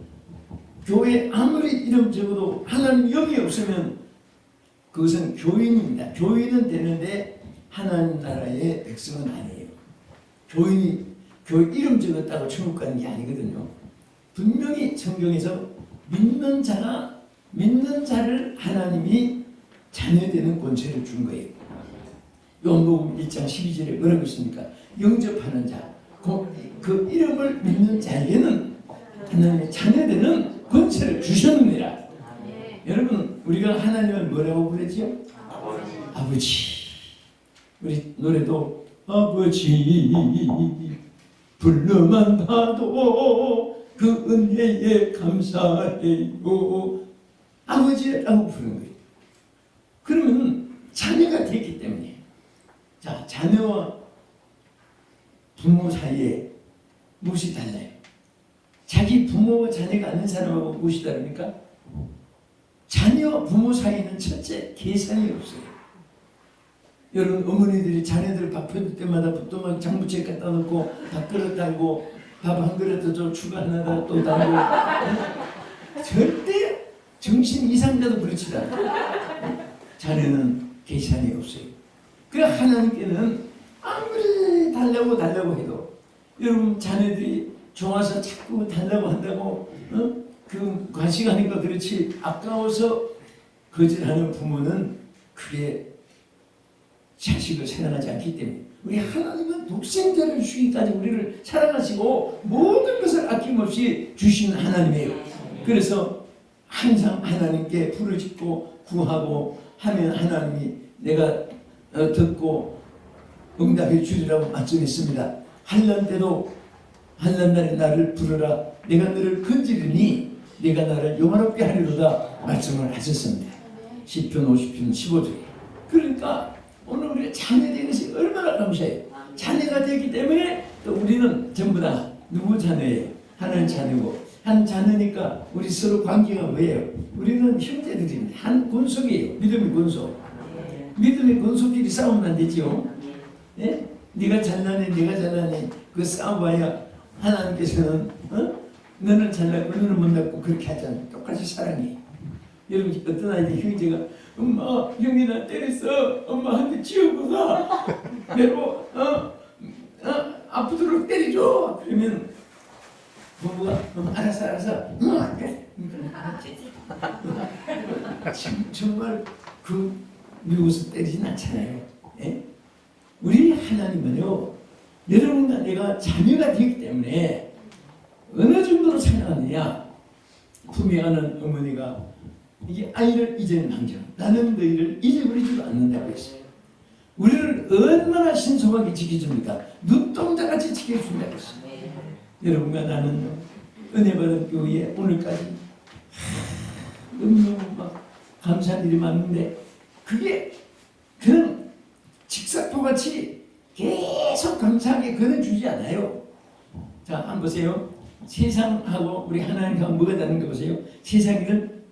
교회 아무리 이름 적어도 하나님 영이 없으면 그것은 교인입니다. 교인은 되는데 하나님 나라의 백성은 아니에요. 교인이 교회 이름 적었다고 천국 가는 게 아니거든요. 분명히 성경에서 믿는 자를 하나님이 자녀되는 권세를 준 거예요. 요한복음 1장 12절에 뭐라고 있습니까? 영접하는 자, 그 이름을 믿는 자에게는 하나님의 자녀되는 권세를 주셨느니라. 여러분 우리가 하나님을 뭐라고 부르지요? 아버지. 우리 노래도 아버지 불러만 봐도 그 은혜에 감사해요. 아버지라고 부르는 거예요. 그러면 자녀가 됐기 때문에 자 자녀와 부모 사이에 무엇이 달라요? 자기 부모와 자녀가 아닌 사람하고 무엇이 다릅니까? 자녀 부모 사이는 첫째 계산이 없어요. 여러분 어머니들이 자녀들 밥 해줄 때마다 보통은 장부채 갖다 놓고 밥그릇 달고 밥 한 그릇 더 추가 하나 또 달고 절대 정신 이상자도 그렇지 않아요. 자녀는 계산이 없어요. 그 하나님께는 아무리 달라고 해도 여러분 자녀들이 좋아서 자꾸 달라고 한다고 그 과식하니까 그렇지 아까워서 거절하는 부모는 그게 자식을 사랑하지 않기 때문에 우리 하나님은 독생자를 주기까지 우리를 사랑하시고 모든 것을 아낌없이 주시는 하나님이에요. 그래서 항상 하나님께 부르짖고 구하고 하면 하나님이 내가 듣고 응답해 주리라고 말씀했습니다. 환난 때도 환난 날에 나를 부르라 내가 너를 건지리니 내가 나를 영화롭게 하리로다 말씀을 하셨습니다. 시편 50편 15절에. 그러니까 오늘 우리가 자녀된 것이 얼마나 감사해요. 자녀가 되기 때문에 또 우리는 전부 다 누구 자녀예요? 하나님 자녀고 한 자녀니까 우리 서로 관계가 뭐예요? 우리는 형제들입니다. 한 권속이에요. 믿음의 권속. 믿음의 권속끼리 싸우면 안 되지요. 예? 네가 잘나니 내가 잘나니 그 싸워봐야 하나님께서는 너는 잘나고 너는 못났고 그렇게 하잖아요. 똑같이 사랑해. 여러분 어떤 아이들 형제가 엄마 형이 나 때렸어. 엄마 한 대 치우고서 내로 아프도록 때려줘. 그러면 부모가 알았어 안 돼. 정말 그 미워서 때리진 않잖아요. 예? 우리 하나님은요 여러분과 내가 자녀가 되기 때문에 어느 정도로 사랑하느냐. 품에하는 어머니가 이게 아이를 잊은 망정 나는 너희를 잊어버리지도 않는다고 했어요. 우리를 얼마나 신속하게 지켜줍니까? 눈동자같이 지켜준다고 했어요. 여러분과 나는 은혜 받은 교회에 오늘까지 너무너무 막 감사한 일이 많은데 그게 그런 직사포같이 계속 감사하게 거둬주지 않아요. 자 한번 보세요. 세상하고 우리 하나님하고 뭐가 다른 거 보세요. 세상에는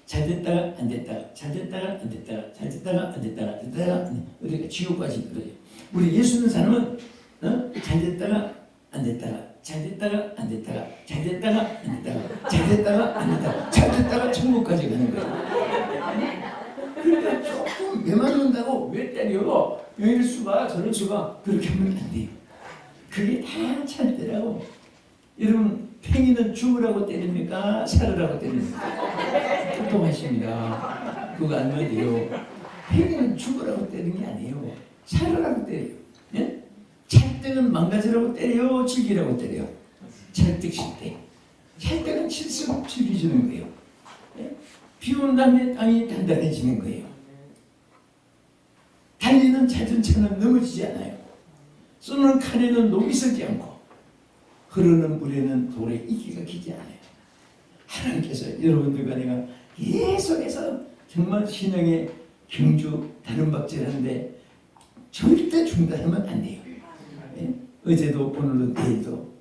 잘 됐다가 안 됐다가 잘 됐다가 안 됐다가 잘 됐다가 안 됐다가 됐다가 우리가 지옥까지 들어요. 우리 예수 믿는 사람은 잘 됐다가 안 됐다가 잘 됐다가 안 됐다가 잘 됐다가 안 됐다가 잘 됐다가 안 됐다가 잘 됐다가 천국까지 가는 거예요. 그러니까 조금 왜 맞는다고 왜 때려 이럴 수가 저럴 수가 그렇게 하면 안 돼요. 그게 다 잘 때라고. 여러분 팽이는 죽으라고 때립니까? 살으라고 때립니까? 똑똑하십니다. 그거 알면 돼요. 팽이는 죽으라고 때리는 게 아니에요. 살으라고 때려요. 예? 찰떡은 망가지라고 때려요? 즐기라고 때려요? 찰떡 칠때. 찰떡은 칠수록 즐기주는 거예요. 예? 비 온 다음에 땅이 단단해지는 거예요. 달리는 자전차는 넘어지지 않아요. 쏘는 칼에는 녹이 서지 않고 흐르는 물에는 돌에 이기가 기지 않아요. 하나님께서 여러분들과 내가 계속해서 정말 신앙의 경주 다름박질하는데 절대 중단하면 안 돼요. 예? 어제도 오늘도 내일도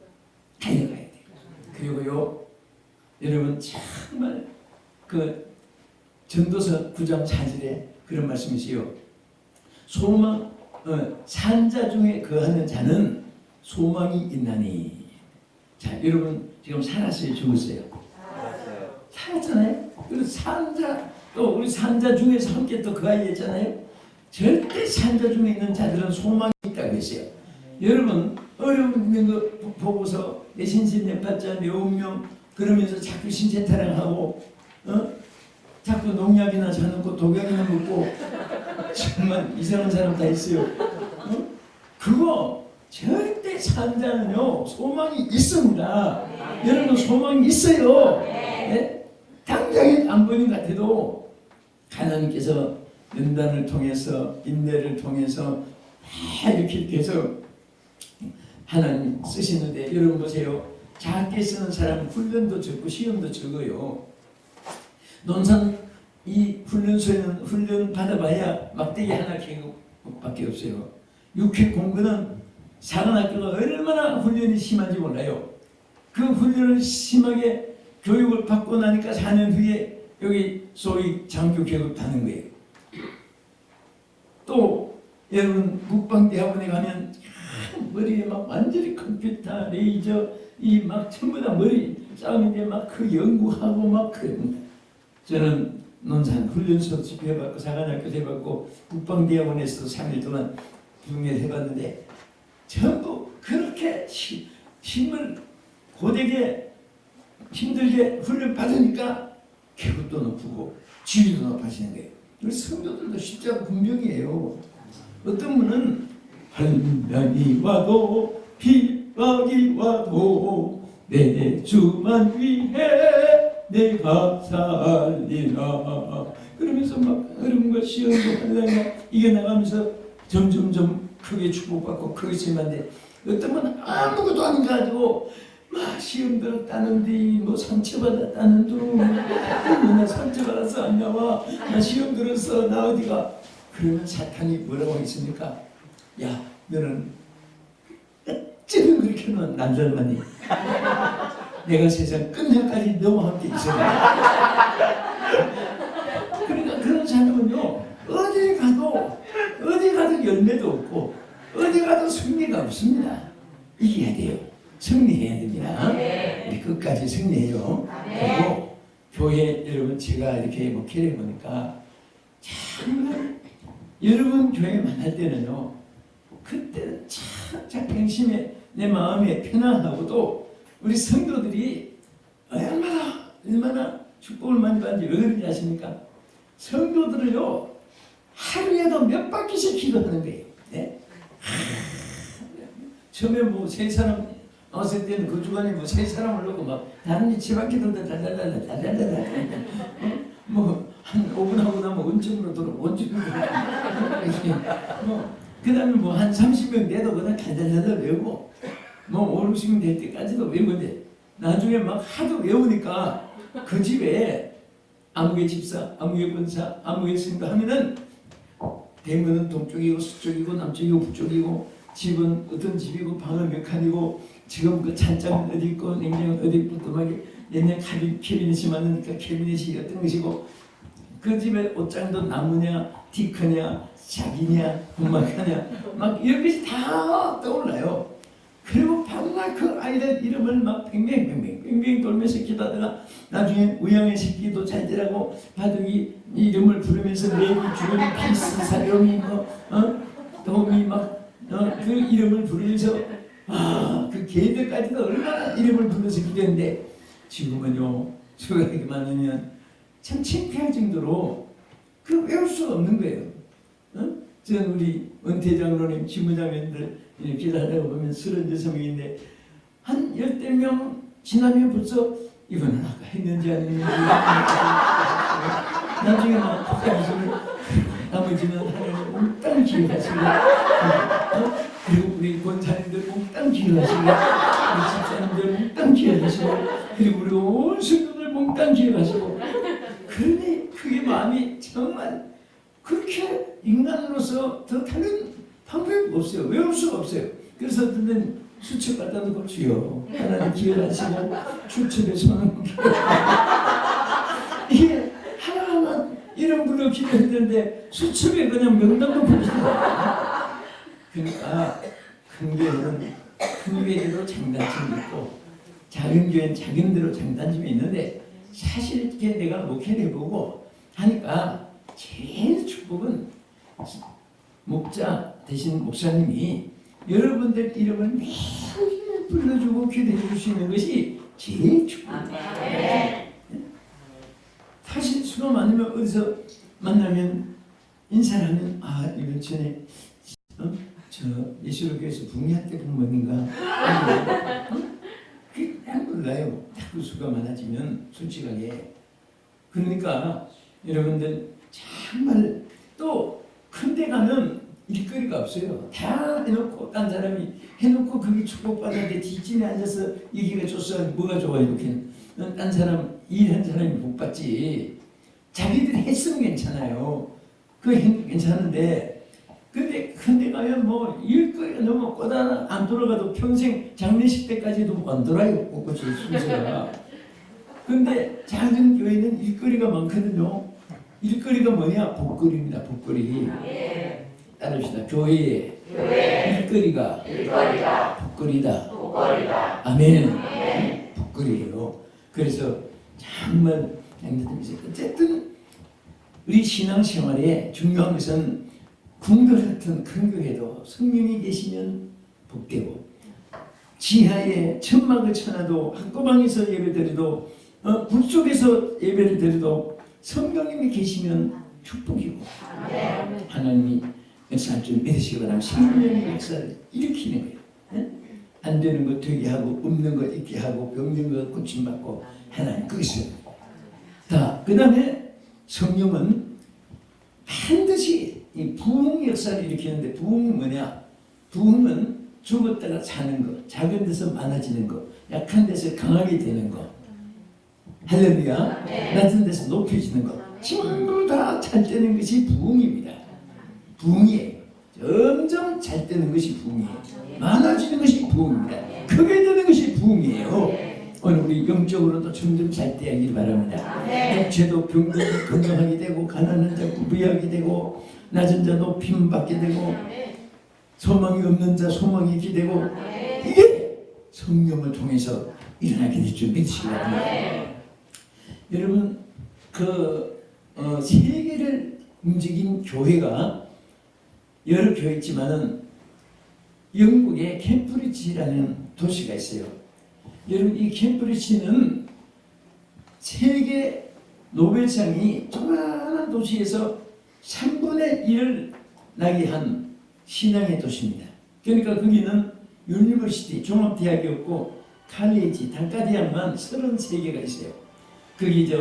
달려가야 돼요. 그리고요 여러분 정말 그 전도서 9장 4절에 그런 말씀이시요. 소망 산자 중에 거하는 자는 소망이 있나니. 자 여러분 지금 살았어요, 죽었어요? 살았잖아요. 그리고 산자 또 우리 산자 중에서 함께 또 거하게 했잖아요. 절대 산자 중에 있는 자들은 소망이 있다고 했어요. 여러분 어려움 있는 거 보고서 내 신세 내 팔자 내 운명 그러면서 자꾸 신체 타령하고 자꾸 농약이나 사놓고 독약이나 먹고 정말 이상한 사람 다 있어요. 그거 절대 산자는요 소망이 있습니다. 여러분 소망이 있어요. 네? 당장에 안 보이는 것 같아도 하나님께서 연단을 통해서 인내를 통해서 이렇게 해서 하나님 쓰시는데 여러분 보세요. 작게 쓰는 사람은 훈련도 적고 시험도 적어요. 논산 이 훈련소에는 훈련 받아봐야 막대기 하나 개국밖에 없어요. 육회 공부는 사관학교가 얼마나 훈련이 심한지 몰라요. 그 훈련을 심하게 교육을 받고 나니까 4년 후에 여기 소위 장교 계급 다는 거예요. 또 여러분 국방대학원에 가면 머리에 막 완전히 컴퓨터, 레이저 이 막 전부 다 머리 싸움인데 막 그 연구하고 막 그런. 저는 논산 훈련소 집회해봤고 사관학교 해봤고 국방대학원에서 3일 동안 중계를 해봤는데 전부 그렇게 힘을 고되게 힘들게 훈련 받으니까 계급도 높고 지위도 높아지는 거예요. 우리 성도들도 십자가 군병이에요. 어떤 분은 환난이 와도 비박이 와도 내 주만 위해 내가 살리라. 그러면서 막 어려움과 시험도 하다가 이겨나가면서 점점점 크게 축복받고 크게 심한데 어떤 분은 아무것도 안 가지고 막 시험 들었다는데 뭐 상처받았다는데 나 상처받아서 안 나와 나 시험 들었어 나 어디가. 그러면 사탄이 뭐라고 했습니까? 야 너는 어찌든 그렇게 난잘만이 내가 세상 끝날까지 너와 함께 있어야 그러니까 그런 사람은요 어디 가도 열매도 없고 어디 가도 승리가 없습니다. 이겨야 돼요. 승리해야 됩니다. 우리 끝까지 승리해요. 그리고 교회 여러분 제가 이렇게 목회를 해보니까 정말 여러분 교회 만날 때는요 그때는 참 자긍심에 내 마음에 편안하고도 우리 성도들이 얼마나 축복을 많이 받는지 왜 그런지 아십니까? 성도들을요 하루에도 몇 바퀴씩 기도하는 거예요. 네? 처음에 뭐 세 사람 왔을 때는 그 주간에 뭐 세 사람을 놓고 막 다른 집 바퀴들도 달달달달달달달달 뭐한 5분 하고 나면 원점으로 돌아 원점으로 그 다음에 뭐 한 30명 돼도 그냥 달달달달 외우고 뭐 5, 60명 될 때까지도 외우는데 나중에 막 하도 외우니까 그 집에 아무개 집사, 아무개 권사, 아무개 스님도 하면은 대문은 동쪽이고 서쪽이고 남쪽이고 북쪽이고 집은 어떤 집이고 방은 몇 칸이고 지금 그 찬장은 어디 있고 냉장은 어디 있고 또 막 옛날 캐비넷이 많으니까 캐비넷이 어떤 것이고 그 집에 옷장도 나무냐 티크냐 자기냐 분막하냐 막 이런 것이 다 떠올라요. 그리고 밤낮 그 아이들 이름을 막 뱅뱅 돌면서 기도하다가 나중에 우양의 새끼도 잘 되라고 바둑이 이름을 부르면서 레비 주름이 피스 사령이 도움이 그 이름을 부르면서 그 개들까지도 얼마나 이름을 부르면서 기도했는데 지금은요 수학이 많으면 참 창피할 정도로 그 외울 수가 없는 거예요. 저는 우리 은퇴장로님 지부장님들 이렇게 하다가 보면 36명인데 한 10명 지나면 벌써 이거는 아까 했는지 안 했는지 나중에 막 나머지는 하나님 몽땅 기억하시고 그리고 우리 권사님들 몽땅 기여하시고 우리 집사님들 몽땅 기여하시고 그리고 우리 온 성도들 몽땅 기여하시고 그러니 그게 마음이 정말 그렇게 인간으로서 더 다른 방법이 없어요. 외울 수가 없어요. 그래서 어떤 데는 수첩 갖다 놓고 주여 하나님 기여하시고 수첩에 손을 이게 하나하나 이런 분으로 기도했는데 수첩에 그냥 명단만 보시더라고요. 그러니까 큰 교회는 큰 교회대로 장단점이 있고 작은 교회는 작은 대로 장단점이 있는데 사실 이렇게 내가 목회를 해보고 하니까 제일 축복은 목자 대신 목사님이 여러분들 이름을 매일 불러주고 기도해 줄 수 있는 것이 제일 축복입니다. 사실 수가 많으면 어디서 만나면 인사를 하면 이번 전에 저 예수로교에서 붕괴할 때 부모님인가 그냥 몰라요. 자꾸 수가 많아지면 솔직하게. 그러니까 여러분들 정말 또 큰 데 가면 일거리가 없어요. 다 해놓고 딴 사람이 해놓고 거기 축복받았는데 뒷짐에 앉아서 얘기가 좋소 뭐가 좋아 이렇게 딴 사람 일한 사람이 못 받지. 자기들이 했으면 괜찮아요. 그 괜찮은데 근데 큰데 가면 뭐 일거리가 너무 꼬다나 안 돌아가도 평생 장례식 때까지도 안 돌아요. 꽃꽃이 순서가. 근데 작은 교회는 일거리가 많거든요. 일거리가 뭐냐? 복거리입니다. 복거리. 따릅시다. 교회에 일거리가 복거리다. 아멘. 복거리예요. 그래서 정말 어쨌든 우리 신앙생활에 중요한 것은 궁궐 같은 큰 교회도 성령이 계시면 복되고 지하에 천막을 쳐놔도 한꺼방에서 예배드려도 굴속에서 예배를 드려도 성령님이 계시면 축복이고 하나님이 역사할 줄 믿으시기 바랍니다. 성령의 역사를 일으키는 거예요. 안 되는 거 되게 하고 없는 거 있게 하고 병든 거 고침받고 하나님 그것이요. 그 다음에 성령은 반드시 이 부흥 역사를 일으키는데 부흥은 뭐냐? 부흥은 죽었다가 사는 거, 작은 데서 많아지는 거, 약한 데서 강하게 되는 거, 할렐루야, 낮은 데서 높여지는 거, 전부 다 잘 되는 것이 부흥입니다. 부흥이에요. 점점 잘 되는 것이 부흥이에요. 많아지는 것이 부흥입니다. 크게 되는 것이 부흥이에요. 오늘 우리 영적으로도 점점 잘 되길 바랍니다. 육체도 병든 건강하게 되고 가난한 자 부유하게 되고 낮은 자 높임 받게 되고 소망이 없는 자 소망이 있게 되고 이게 성령을 통해서 일어나게 될 줄 믿으시기 바랍니다. 여러분 세계를 움직인 교회가 여러 교회 있지만은 영국의 캠브리지라는 도시가 있어요. 여러분 이 캠브리지는 세계 노벨상이 조그마한 도시에서 3분의 1을 나게 한 신앙의 도시입니다. 그러니까 거기는 유니버시티 종합대학이 없고 칼리지 단과대학만 33개가 있어요. 거기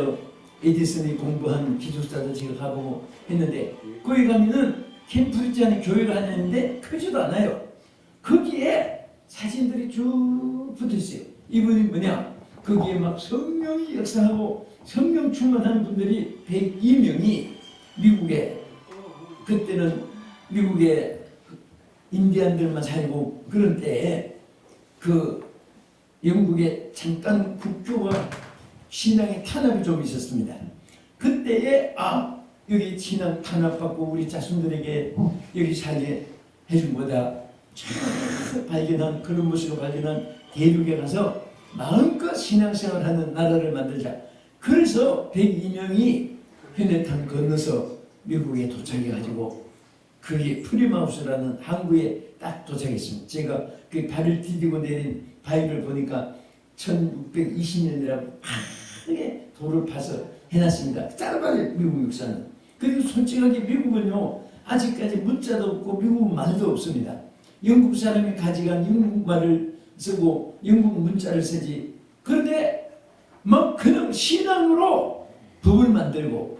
에디슨이 공부한 기숙사도 제가 가보고 했는데 거기 가면은 캠브리지 안에 교회가 하나 있는데 크지도 않아요. 거기에 사진들이 쭉 붙어있어요. 이분이 뭐냐? 거기에 막 성령이 역사하고 성령 충만한 분들이 102명이 미국에 그때는 미국에 인디안들만 살고 그런 때에 영국에 잠깐 국교와 신앙의 탄압이 좀 있었습니다. 그때에 여기 신앙 탄압받고 우리 자손들에게 여기 살게 해준 거다. 발견한 그런 모습을 발견한 대륙에 가서 마음껏 신앙생활하는 나라를 만들자. 그래서 102명이 해내탄 건너서 미국에 도착해가지고 그게 프리마우스라는 항구에 딱 도착했습니다. 제가 그 발을 디디고 내린 바위를 보니까 1620년이라고 크게 돌을 파서 해놨습니다. 짧아요 미국 역사는. 그리고 솔직하게 미국은요 아직까지 문자도 없고 미국 말도 없습니다. 영국 사람이 가져간 영국 말을 쓰고 영국 문자를 쓰지. 그런데 막 그냥 신앙으로 법을 만들고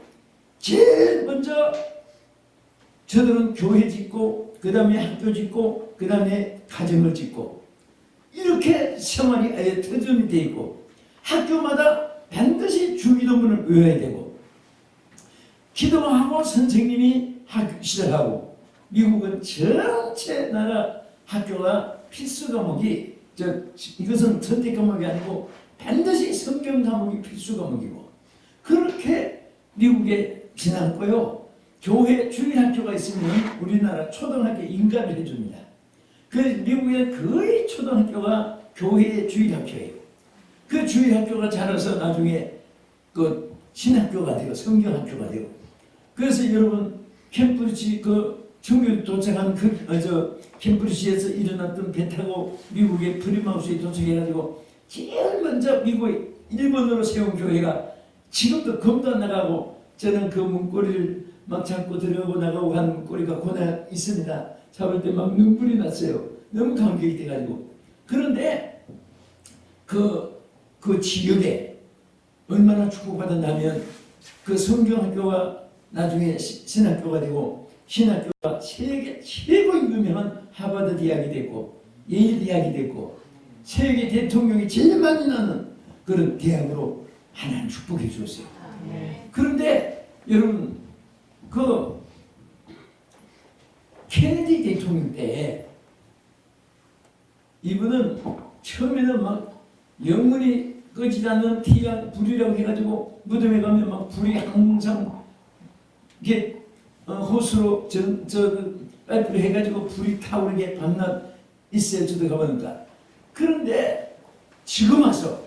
제일 먼저 저들은 교회 짓고 그 다음에 학교 짓고, 그 다음에 가정을 짓고, 이렇게 생활이 아예 터전이 되어 있고, 학교마다 반드시 주기도문을 외워야 되고, 기도하고 선생님이 학교 시작하고, 미국은 전체 나라 학교가 필수 과목이, 이것은 선택 과목이 아니고 반드시 성경 과목이 필수 과목이고, 그렇게 미국에 지났고요. 교회 주일학교가 있으면 우리나라 초등학교 인가를 해줍니다. 그 미국의 거의 초등학교가 교회의 주일학교예요. 그 주일학교가 자라서 나중에 그 신학교가 되고 성경학교가 되고, 그래서 여러분 캠브리지 정규 도착한 캠브리지에서 일어났던 배 타고 미국의 프리마우스에 도착해가지고 제일 먼저 미국의 1번으로 세운 교회가 지금도 검도 안 나가고, 저는 그 문고리를 막 잡고 들어가고 나가고 하는 문고리가 고나 있습니다. 잡을 때 막 눈물이 났어요. 너무 감격이 돼가지고. 그런데 그 지역에 얼마나 축복받았냐면, 그 성경학교가 나중에 신학교가 되고, 신학교가 세계 최고의 유명한 하버드 대학이 됐고, 예일 대학이 됐고, 세계 대통령이 제일 많이 나는 그런 대학으로 하나님 축복해 주었어요. 그런데 여러분, 그 케네디 대통령 때 이분은 처음에는 막 영문이 꺼지지 않는 태양 불이라고 해가지고 무덤에 가면 막 불이 항상 이게 호스로 파이프를 해가지고 불이 타오르게 밤낮 있어요. 저도 가보니까. 그런데 지금 와서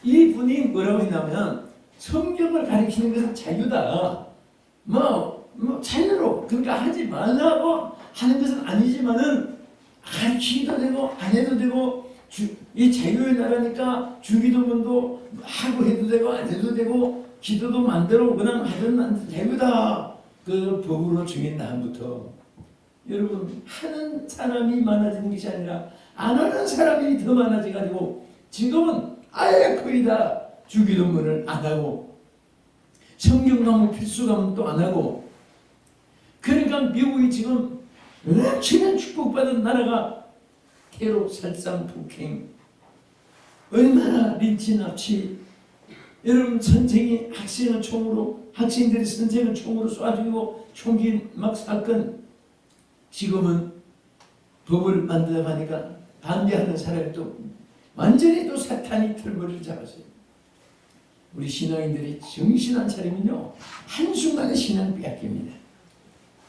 이분이 뭐라고 했냐면, 성경을 가리키는 것은 자유다. 자유로, 그러니까 하지 말라고 하는 것은 아니지만은 가르치기도 되고 안 해도 되고, 이 자유의 나라니까 주기도문도 하고 해도 되고 안 해도 되고, 기도도 마음대로 그냥 하든 자유다. 그 법으로 정한 다음부터 여러분, 하는 사람이 많아지는 것이 아니라 안 하는 사람이 더 많아져가지고, 지금은 아예 거의 다 주기도문을 안 하고 성경 과목 필수 과목도 안 하고, 그러니까 미국이 지금 엄청난 축복받은 나라가 테러, 살상, 폭행, 얼마나 린치, 납치, 여러분 선생이 학생을 총으로, 학생들이 선생을 총으로 쏴 죽이고 총기 막 사건, 지금은 법을 만들어 가니까 반대하는 사람이 또 완전히 또 사탄이 털머리를 잡았어요. 우리 신앙인들이 정신 안 차리면요, 한순간에 신앙 빼앗깁니다.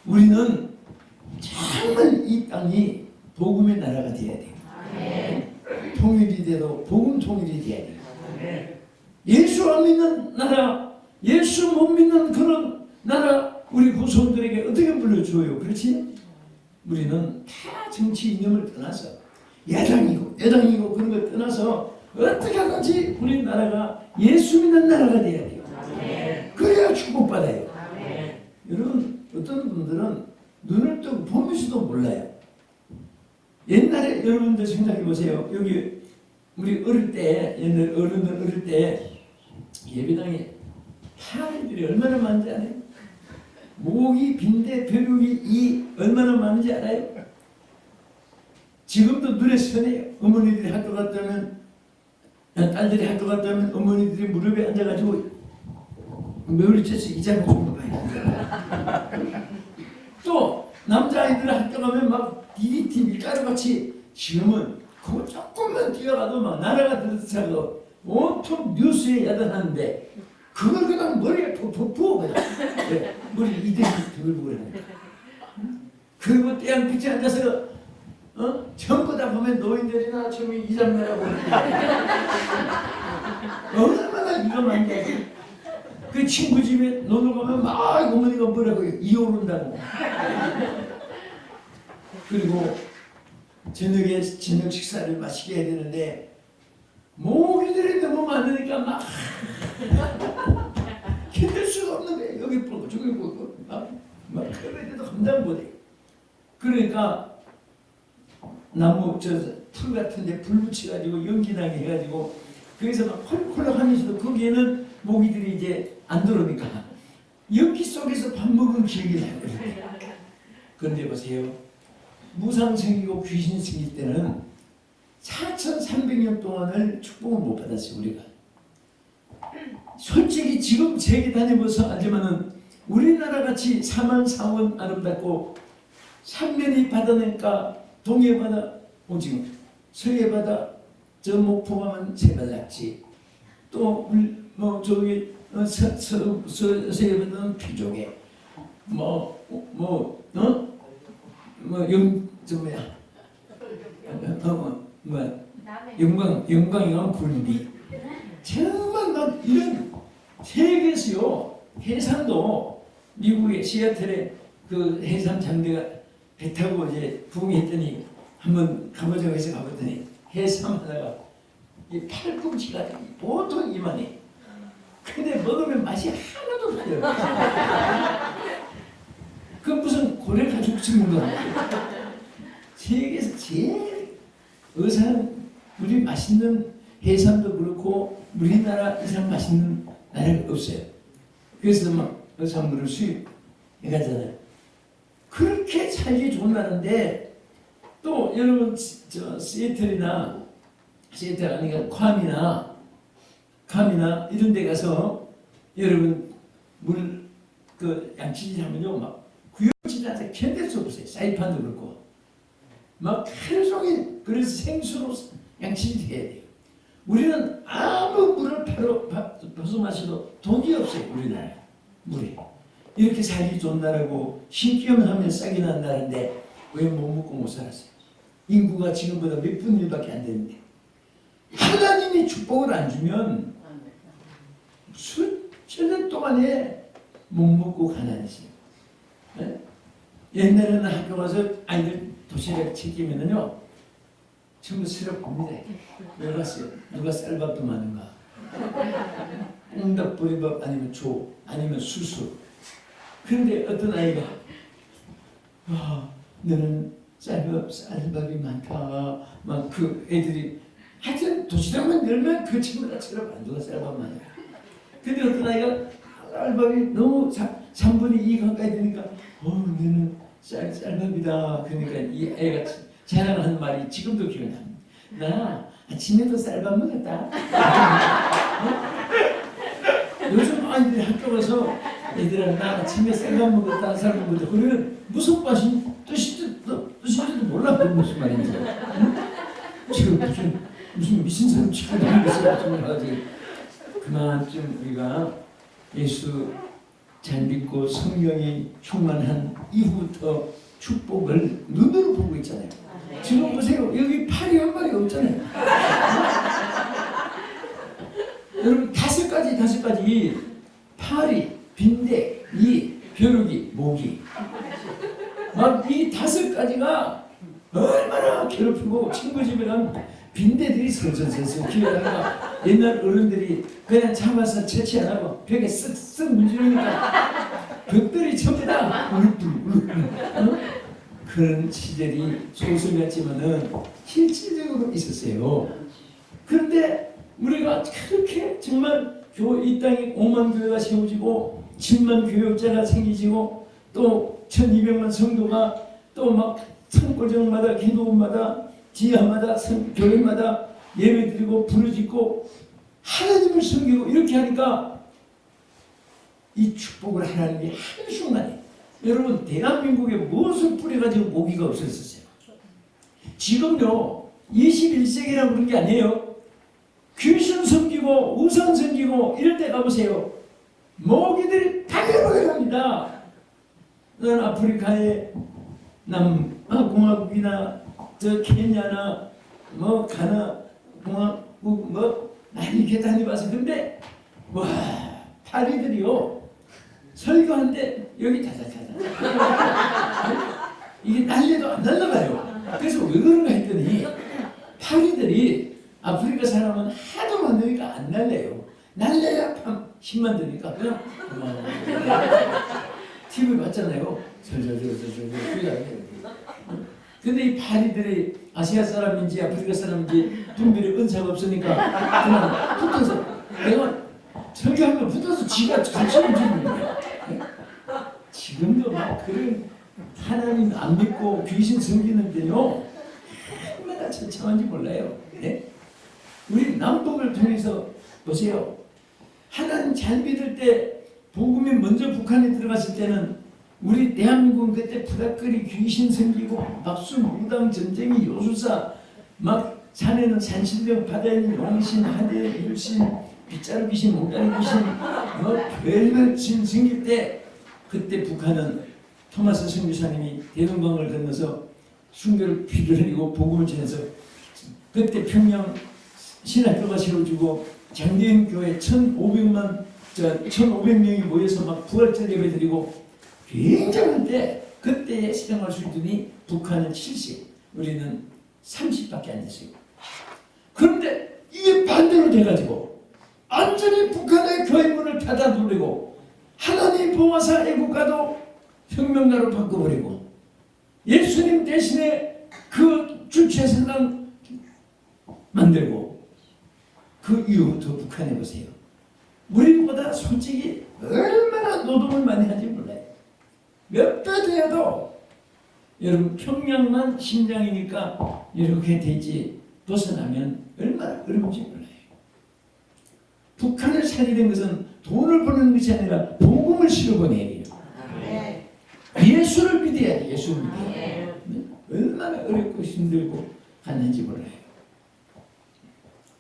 우리는 정말 이 땅이 복음의 나라가 되어야 돼요. 통일이 돼도 복음 통일이 돼야 돼요. 예수 안 믿는 나라, 예수 못 믿는 그런 나라, 우리 후손들에게 어떻게 물려줘요? 그렇지? 우리는 다 정치 이념을 떠나서 야당이고 그런 걸 떠나서 어떻게 하든지 우리 나라가 예수 믿는 나라가 돼야 돼요. 그래야 축복받아요. 여러분, 어떤 분들은 눈을 뜨고 보면서도 몰라요. 옛날에 여러분들 생각해 보세요. 여기 우리 어릴 때, 옛날 어른들 어릴 때 예배당에 파리들이 얼마나 많은지 알아요? 모기, 빈대, 벼룩이 이 얼마나 많은지 알아요? 지금도 눈에 선해요. 어머니들이 학교 갔다 오면, 딸들이 학교 갔다 오면 어머니들이 무릎에 앉아가지고 며느리 쳐서 이장을 좀 봐요. 또 남자아이들 학교 가면 막 DDT 밀가루같이, 지금은 그거 조금만 뛰어가도 막 나라가 들어차고 온통 뉴스에 야단하는데, 그걸 그냥 머리에 푹푹 부어 그냥. 네, 머리 이대로 들고 그러네. 그리고 떼양빛에 앉아서 전부 다 보면 노인들이나 처음에 이장매라고 얼마나 위험한데, 그 친구 집에 놀러 가면 막 어머니가 뭐라고 해요? 이혼한다고. 그리고 저녁에 저녁 식사를 맛있게 해야 되는데 모기들이 너무 많으니까 막 견딜 수가 없는 거예요. 여기 보고 저기 보고 막 그래도 감당 못해. 그러니까 나무 풀 같은데 불 붙여가지고 연기나게 해가지고 거기서 막 콜콜 하면서도 거기에는 모기들이 이제 안 들어오니까 연기 속에서 밥 먹은 기억이 나요. 그런데 보세요, 무상생이고 귀신생일 때는 4,300년 동안을 축복을 못 받았어요. 우리가 솔직히 지금 세계 다니면서 알지만은 우리나라 같이 사만 사원 아름답고 삼면이 바다니까 동해 바다 오징어, 서해 바다 저 목포가면 세발낙지, 또 뭐 저기 서해 바다는 피조개, 영광이가 굴비. 정말 막 이런 세계에서요, 해상도 미국의 시애틀에 그 해상 장대가 배 타고 이제 부응했더니 한번 가보자고 해서 가봤더니 해삼하다가 이 팔꿈치가 보통 이만해. 근데 먹으면 맛이 하나도 없어요. 그 무슨 고래 가죽 찍는 거 같아요. 세계에서 제일 의상 우리 맛있는 해삼도 그렇고 우리나라 이상 맛있는 나라가 없어요. 그래서 막 의상물을 수입해가잖아요. 그렇게 살기 좋은 나라인데 또 여러분 저 시애틀 아니가 괌이나 이런 데 가서 여러분 그 양치질 하면요 막 구역질한테 견딜 수 없어요. 사이판도 그렇고 막 하루 종일 그래서 생수로 양치질 해야 돼요. 우리는 아무 물을 퍼서 마셔도 돈이 없어요. 우리나라 물이 이렇게 살기 좋은 나라고 신기염하면 싹이 난 나라인데 왜 못 먹고 못 살았어요? 인구가 지금보다 몇 분의 1밖에 안 되는데 하나님이 축복을 안 주면 수천 년 동안에 못 먹고 가난해져요. 네? 옛날에는 학교 가서 아이들 도시락 챙기면은요 전부 스럽습니다. 왜 갔어요? 누가 쌀밥도 많은가? 꽁닭 보리밥 아니면 조 아니면 수수. 그런데 어떤 아이가 너는 쌀밥이 많다. 막 그 애들이 하여튼 도시락만 열면 그 친구가 쌀밥 누가 쌀밥 많아. 근데 어떤 아이가 쌀밥이 너무 3분의 2 가까이 되니까 너는 쌀밥이다. 그러니까 이 애가 자랑하는 말이 지금도 기억나. 나 아침에도 쌀밥 먹었다. 요즘 아이들이 학교 가서 얘들아 나 아침에 쌀밥 먹었다 쌀밥 먹었다 그러면 무슨 뜻인지도 몰라. 그게 무슨 말인지. 지금 무슨 미친 사람 취급하는 것을 그만큼 우리가 예수 잘 믿고 성령이 충만한 이후부터 축복을 눈으로 보고 있잖아요. 지금 보세요. 여기 팔이 한 마리 없잖아요. 여러분 다섯 가지 파리, 빈대, 이, 벼룩이, 모기 막 이 다섯 가지가 얼마나 괴롭히고 친구 집에 가면 빈대들이 설설설설 기어다가 옛날 어른들이 그냥 참아서 채취 안 하고 벽에 쓱쓱 문지르니까 벽들이 전부 다 울룩울룩 그런 시절이 소설 같지만은 실질적으로 있었어요. 그런데 우리가 그렇게 정말 이 땅에 5만 교회가 세워지고 10만 교역자가 생기지고 또 1200만 성도가 또 막 산골정마다 기도원마다 지하마다 교회마다 예배드리고 부르짖고 하나님을 섬기고 이렇게 하니까 이 축복을 하나님이 한순간에 여러분 대한민국에 무엇을 뿌려가지고 모기가 없었어요. 지금요 21세기라고 그런 게 아니에요. 귀신 섬기고 우상 섬기고 이럴 때 가보세요. 모기들이 바글바글합니다. 난 아프리카의 공화국이나 저 케냐나 뭐 가나 공화국 뭐 많이 이렇게 다녀봐서 근데 와 파리들이요 설교하는데 여기 자자자자 이게 날려도 안 날라가요. 그래서 왜 그런가 했더니 파리들이 아프리카 사람은 하도 많으니까 안 날려요. 날려야 10만 되니까 그냥 TV 봤잖아요. 근데 이 파리들이 아시아 사람인지 아프리카 사람인지 분별이 은사가 없으니까 그냥 붙어서 내가 설교하면 붙어서 지가 같이 움직이는 거야. 지금도 막 그런 하나님 안 믿고 귀신 섬기는데요 얼마나 처참한지 몰라요. 네? 우리 남북을 통해서 보세요. 하나님 잘 믿을 때 복음이 먼저 북한에 들어갔을 때는 우리 대한민국은 그때 부닥거리 귀신 섬기고 박수 무당 전쟁이 요술사 막 산에는 산신령 바다에는 용신 하대 율신 빗자루 귀신 몽따리 귀신 뭐 별별 신 생길 때 그때 북한은 토마스 선교사님이 대동강을 건너서 순교를 피를 흘리고 복음을 전해서 그때 평양 신학교가 세워지고 장대인 교회 1,500명이 모여서 막 부활절 예배 드리고 굉장한 때 그때의 생활 수준이 북한은 70, 우리는 30밖에 안 됐어요. 그런데 이게 반대로 돼가지고 완전히 북한의 교회 문을 닫아 돌리고 하나님 보호사 애국가도 혁명가로 바꿔버리고 예수님 대신에 그 주체성당 만들고 그 이후부터 북한에 보세요. 우리보다 솔직히 얼마나 노동을 많이 하지 몰라요. 몇 배 돼도 여러분 평양만 심장이니까 이렇게 되지 벗어나면 얼마나 어려운지 몰라요. 북한을 살리는 것은 돈을 버는 것이 아니라 복음을 실어보내야 해요. 예수를 믿어야 돼. 예수를 믿어야 돼. 얼마나 어렵고 힘들고 갔는지 몰라요.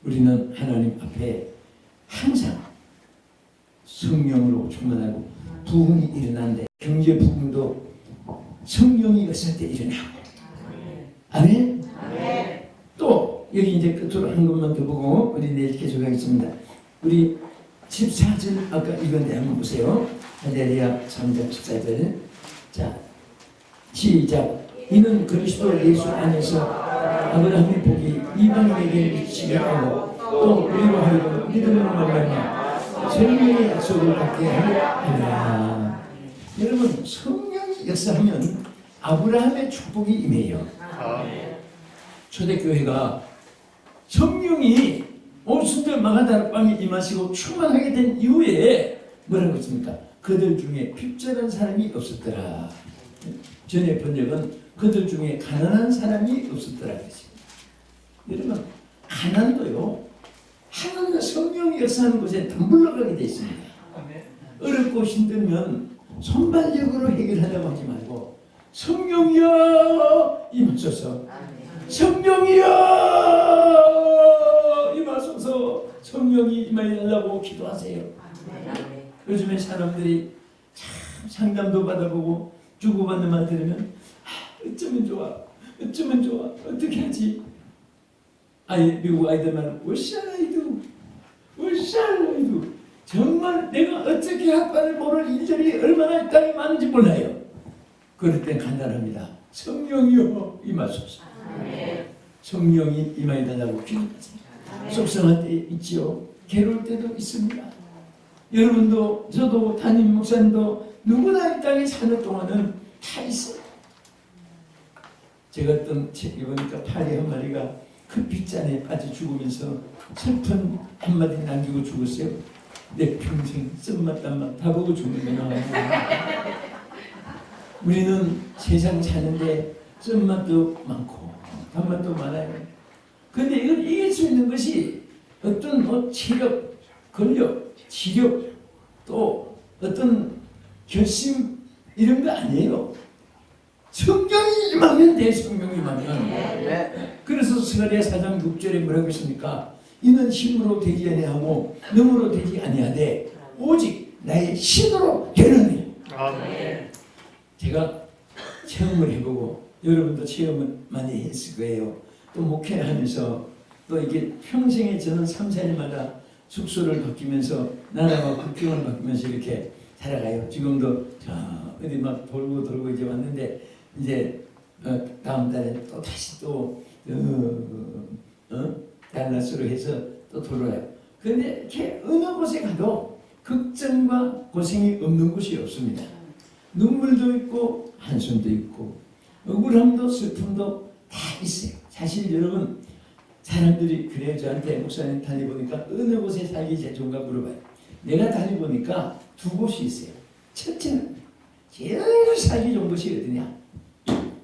우리는 하나님 앞에 항상 성령으로 충만하고 부흥이 일어나는데 경제 부흥도 성령이 있을 때 일어나고 아멘? 또 여기 이제 끝으로 한 것만 더 보고 우리 내일 계속하겠습니다. 우리 14절 아까 이건데 한번 보세요. 할렐루야 3장 14절. 자 시작. 이는 그리스도 예수 안에서 아브라함의 복이 이방인에게 미치게 하고 또 우리로 하여금 믿음으로 말미암아 성령의 약속을 받게 하리라. 여러분 성령이 역사하면 아브라함의 축복이 임해요. 초대교회가 성령이 오순절 마가다락방에 임하시고 충만하게 된 이후에 뭐라고 했습니까? 그들 중에 핍절한 사람이 없었더라. 전의 번역은 그들 중에 가난한 사람이 없었더라 했습니다. 여러분 가난도요 하나님의 성령이 역사하는 곳에 덤불러 가게 되어 있습니다. 어렵고 힘들면 손발력으로 해결하려고 하지 말고 성령이여 임하소서, 성령이여 임하소서, 성령이 임하려고 기도하세요. 요즘에 사람들이 참 상담도 받아보고 주고받는 말 들으면 어쩌면 좋아, 어쩌면 좋아, 어떻게 하지? 미국 아이들만 What shall I do? What shall I do? 정말 내가 어떻게 할 바를 모를 일들이 얼마나 이 땅에 많은지 몰라요. 그럴 땐 간단합니다. 성령이여 임하소서. 성령이 임하여달라고 기도하세요. 속상할 때 있지요. 괴로울 때도 있습니다. 여러분도 저도 담임 목사님도 누구나 이 땅에 사는 동안은 다 있어요. 제가 어떤 책에 보니까 파리 한 마리가 그 빗잔에 빠져 죽으면서 슬픈 한마디 남기고 죽었어요. 내 평생 쓴맛 단맛 다 보고 죽는구나. 우리는 세상 사는데 쓴맛도 많고 단맛도 많아요. 그런데 이걸 이길 수 있는 것이 어떤 체력, 근력, 지력 또 어떤 결심 이런 거 아니에요. 성령이 임하면 돼. 성령이 임하면. 그래서 스가랴 4장 6절에 뭐라고 했습니까? 이는 힘으로 되지 아니하고 능으로 되지 아니하되 오직 나의 신으로 되느니. 제가 체험을 해보고 여러분도 체험을 많이 했을 거예요. 또 목회하면서 또 이게 평생에 저는 3, 4일마다 숙소를 바뀌면서 나라와 국경을 바뀌면서 이렇게 살아가요. 지금도 어디 막 돌고 이제 왔는데 이제 다음 달에 또 다시 또 달라스로 해서 또 돌아요. 그런데 이렇게 어느 곳에 가도 걱정과 고생이 없는 곳이 없습니다. 눈물도 있고 한숨도 있고 억울함도 슬픔도 다 있어요. 사실 여러분 사람들이 그래요. 저한테 목사님 다니보니까 어느 곳에 살기 제일 좋은가 물어봐요. 내가 다니보니까 두 곳이 있어요. 첫째는 제일 살기 좋은 곳이 어디냐?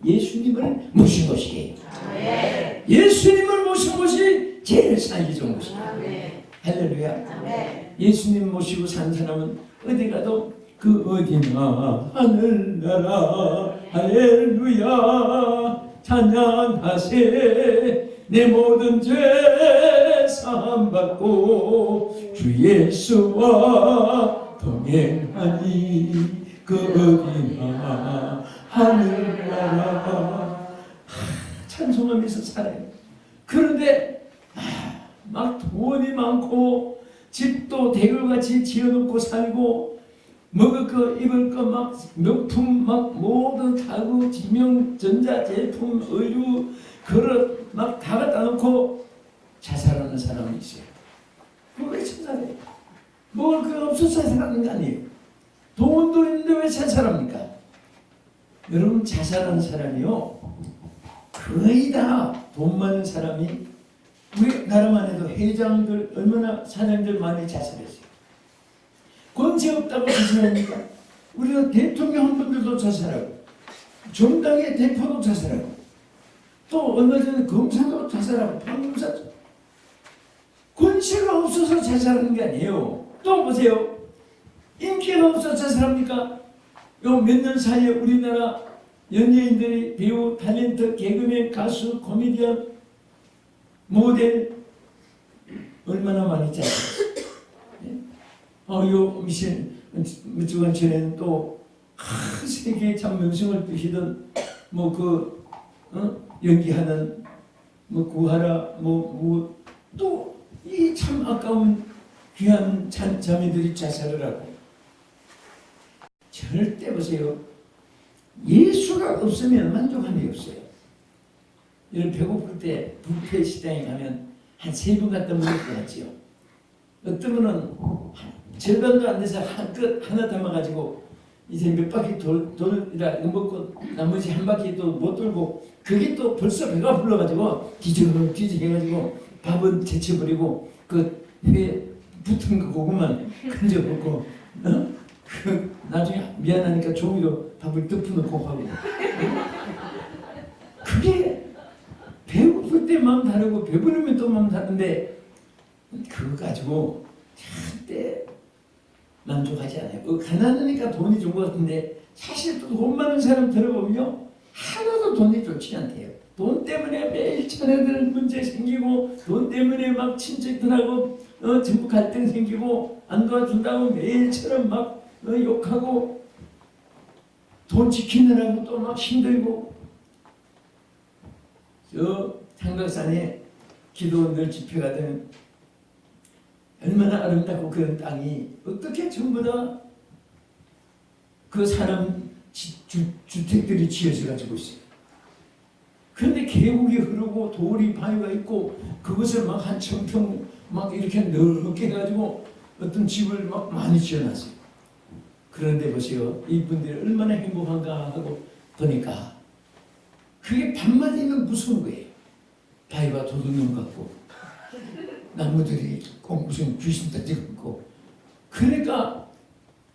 예수님을 모신 것이에요. 예수님을 모신 것이 제일 살기 좋은 것이에요. 할렐루야. 예수님 모시고 산 사람은 어디 가도 그 어디나 하늘나라 할렐루야 찬양하세 내 모든 죄 사함받고 주 예수와 동행하니 그 어디나 하늘나라 찬송하면서 살아요. 그런데 막 돈이 많고 집도 대굴같이 지어놓고 살고 먹을 거 입을 거 막 명품 막 모든 가구 지명 전자제품 의류 그릇 막 다 갖다 놓고 자살하는 사람이 있어요. 그거 왜 자살해? 먹을 거 없어서 자살하는 거 아니에요. 돈도 있는데 왜 자살합니까? 여러분 자살하는 사람이요 거의 다 돈 많은 사람이 우리 나라만 해도 회장들 얼마나 사장들 많이 자살했어요. 권세 없다고 자살합니까? 우리가 대통령 한 분들도 자살하고 정당의 대표도 자살하고 또 얼마 전에 검사도 자살하고 판검사도 권세가 없어서 자살하는 게 아니에요. 또 보세요. 인기가 없어서 자살합니까? 요 몇 년 사이에 우리나라 연예인들이 배우, 탤런트, 개그맨, 가수, 코미디언, 모델 얼마나 많이 자살했어요. 요 미신 주간 전에는 또 세계에 참 명성을 띠시던 연기하는 구하라 또 이 참 아까운 귀한 자매들이 자살을 하고 절대 보세요. 예수가 없으면 만족함이 없어요. 여러분 배고플 때 뷔페 시장에 가면 한 3번 갖다 먹을 것 같지요. 어떤 분은 절반도 안 돼서 끝 하나 담아가지고 이제 몇 바퀴 돌이라 먹고 나머지 한 바퀴 또 못 돌고 그게 또 벌써 배가 불러가지고 뒤적해가지고 밥은 제쳐버리고 그 회 붙은 거 고구만 건져 먹고 그 나중에 미안하니까 종이로 밥을 덮어놓고 하고 그게 배고플 때 마음 다르고 배부르면 또 마음 다른데 그거 가지고 절대 만족하지 않아요. 가난하니까 돈이 좋은 것 같은데 사실 또 돈 많은 사람 들어보면요 하나도 돈이 좋지 않대요. 돈 때문에 매일 자녀들 문제 생기고 돈 때문에 막 친척들하고 전부 갈등 생기고 안 도와준다고 매일처럼 막 욕하고 돈 지키느라고 또 막 힘들고 저 창덕산에 기도원들 집회 가든 얼마나 아름답고 그런 땅이 어떻게 전부 다 그 사람 주택들이 지어져 가지고 있어요. 그런데 계곡이 흐르고 돌이 바위가 있고 그것을 막 한 천평 막 이렇게 넓게 해가지고 어떤 집을 막 많이 지어놨어요. 그런데 보세요. 이분들이 얼마나 행복한가 하고 보니까 그게 밤낮이면 무서운 거예요. 바위가 도둑놈 같고 나무들이 꼭 무슨 귀신 던지고 있고 그러니까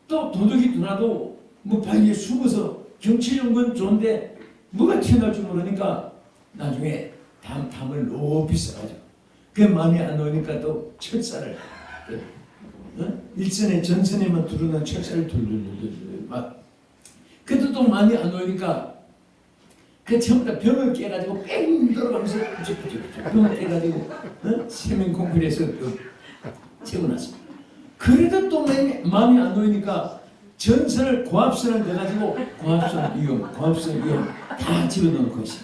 또 도둑이 누나도 바위에 숨어서 경치연구는 좋은데 뭐가 튀어나올 줄 모르니까 나중에 담을 높이 쌓아가지고 그 마음이 안 오니까 또 철사를 일선에 전선에만 두르는 철사를 돌돌돌돌 막 그래도 또 마음이 안 오니까 그 전부 다 벽을 깨가지고 뺑 돌아가면서 벽을 깨가지고 세면 콘크리트에서 채워놨습니다. 그래도 또 마음이 안 오니까 전선을 고압선을 내가지고 고압선 위험 다 집어넣은 것이.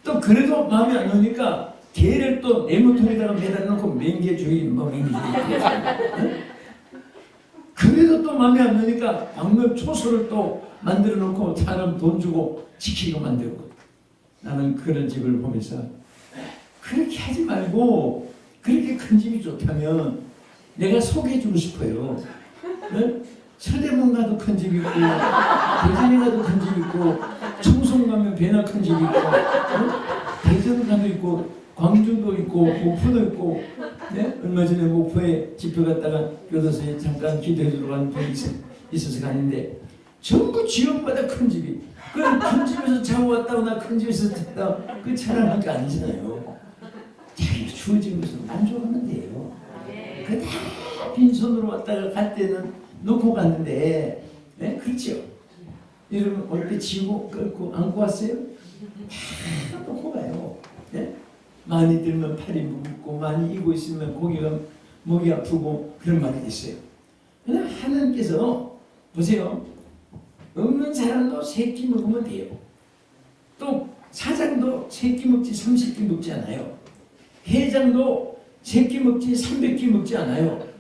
또 그래도 마음이 안 오니까 개를 또 네모통에다가 매달아놓고 맹개주의 그래도 또 마음에 안 드니까 방금 초소를 또 만들어 놓고 사람 돈 주고 지키고 만들고 나는 그런 집을 보면서 그렇게 하지 말고 그렇게 큰 집이 좋다면 내가 소개해 주고 싶어요. 서대문 가도 큰 집 있고 대전에 가도 큰 집 있고 청송 가면 배나 큰 집 있고 대전 가도 있고 광주도 있고 목포도 있고 얼마 전에 목포에 집회 갔다가 교도소에 잠깐 기도해 주러 간 분이 있어서 갔는데 전부 지역마다 큰 집이. 큰 집에서 자고 왔다거나 큰 집에서 잤다 그 자랑할 게 아니잖아요. 자기 주어진 것으로 만족하면 돼요. 그 다 빈손으로 왔다가 갈 때는 놓고 갔는데, 네? 그렇죠? 여러분 올 때 지고 끌고 안고 왔어요? 다 놓고 가요. 네? 많이 들면 팔이 무겁고 많이 이고 있으면 고기가 목이 아프고 그런 말이 있어요. 그러나 하나님께서 보세요. 없는 사람도 3끼 먹으면 돼요. 또 사장도 3끼 먹지 30끼 먹지 않아요. 회장도 3끼 먹지 300끼 먹지 않아요.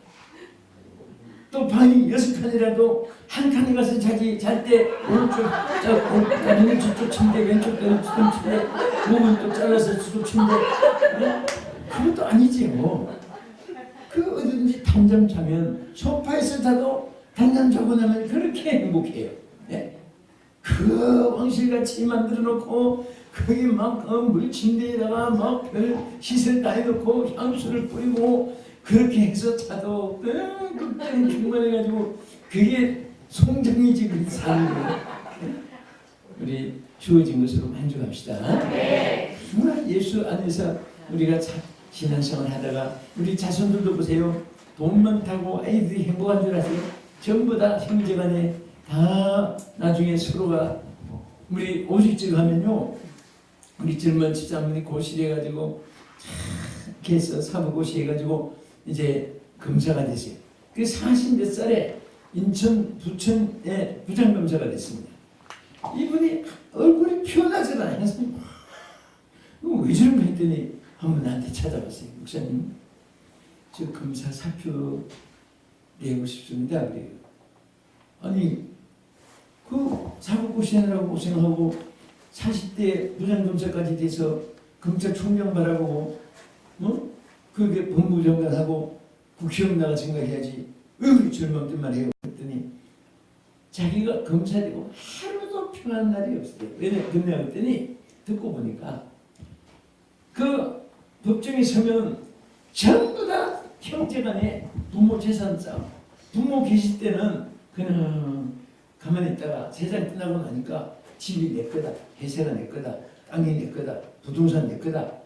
또 방이 6칸이라도 한 칸에 가서 자기 잘 때 오른쪽 다리는 저쪽 침대 왼쪽 다리는 저쪽 침대 몸은 또 잘라서 저쪽 침대 네? 그것도 아니지요. 그 어디든지 단잠 자면 소파에서 자도 단잠 자고 나면 그렇게 행복해요. 네? 그 왕실같이 만들어 놓고 거기 막 물침대에다가 막 별 시설 다 해놓고 향수를 뿌리고 그렇게 해서 자도 극장 충만해가지고 그게 송장이지 그 사는 거예요. 우리 주어진 것으로 만족합시다. 정말 예수 안에서 우리가 신앙생활 하다가 우리 자손들도 보세요. 돈 많다고 아이들이 행복한 줄 아세요? 전부 다 형제간에 다 나중에 서로가 우리 오직질 하면요. 우리 젊은 집사님이 고시해가지고 이렇게 해서 사부고시 해가지고 이제 검사가 됐어요. 그 40몇 살에 인천 부천에 부장검사가 됐습니다. 이분이 얼굴이 피어나질 않아요. 왜 저런 거 했더니 한번 나한테 찾아왔어요. 목사님, 저 검사 사표 내고 싶습니다. 그래요. 아니 그 사법고시하느라고 고생하고 40대 부장검사까지 돼서 검찰총장 바라보고 그게 법무장관하고 국회의원 나갈 생각해야지 왜 그렇게 젊은 해요. 그랬더니 자기가 검사되고 하루도 평안한 날이 없어요. 왜냐 그랬더니 듣고 보니까 그 법정에 서면 전부 다 형제간에 부모 재산 싸움. 부모 계실 때는 그냥 가만히 있다가 세상 끝나고 나니까 집이 내 거다, 회사가 내 거다, 땅이 내 거다, 부동산 내 거다.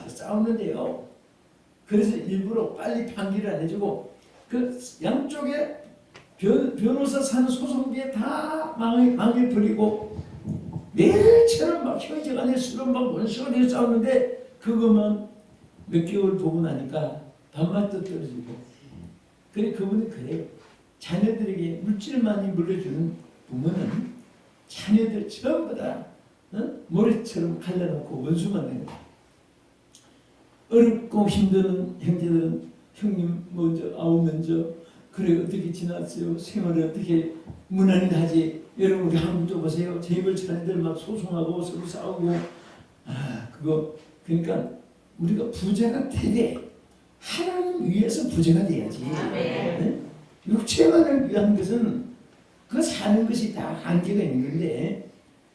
싸우는데요. 그래서 일부러 빨리 판결을 안 해주고 그 양쪽에 변호사 사는 소송비에 다 망해버리고 매일처럼 막 형제간에 서로 막 원수가 되어 싸우는데 그것만 몇 개월 보고 나니까 밥맛도 떨어지고. 그래 그분이 그래요. 자녀들에게 물질을 많이 물려주는 부모는 자녀들 전부 다 모래처럼 갈라놓고 원수만 되는 거예요. 어렵고 힘든 형제들은 형님 먼저 아우 먼저 그래 어떻게 지났어요? 생활을 어떻게 무난히 하지? 여러분 우리 한국도 보세요. 재벌 자녀들 막 소송하고 서로 싸우고 그거 그러니까 우리가 부자가 되게 하나님 위해서 부자가 돼야지. 네? 육체만을 위한 것은 그 사는 것이 다 한계가 있는 건데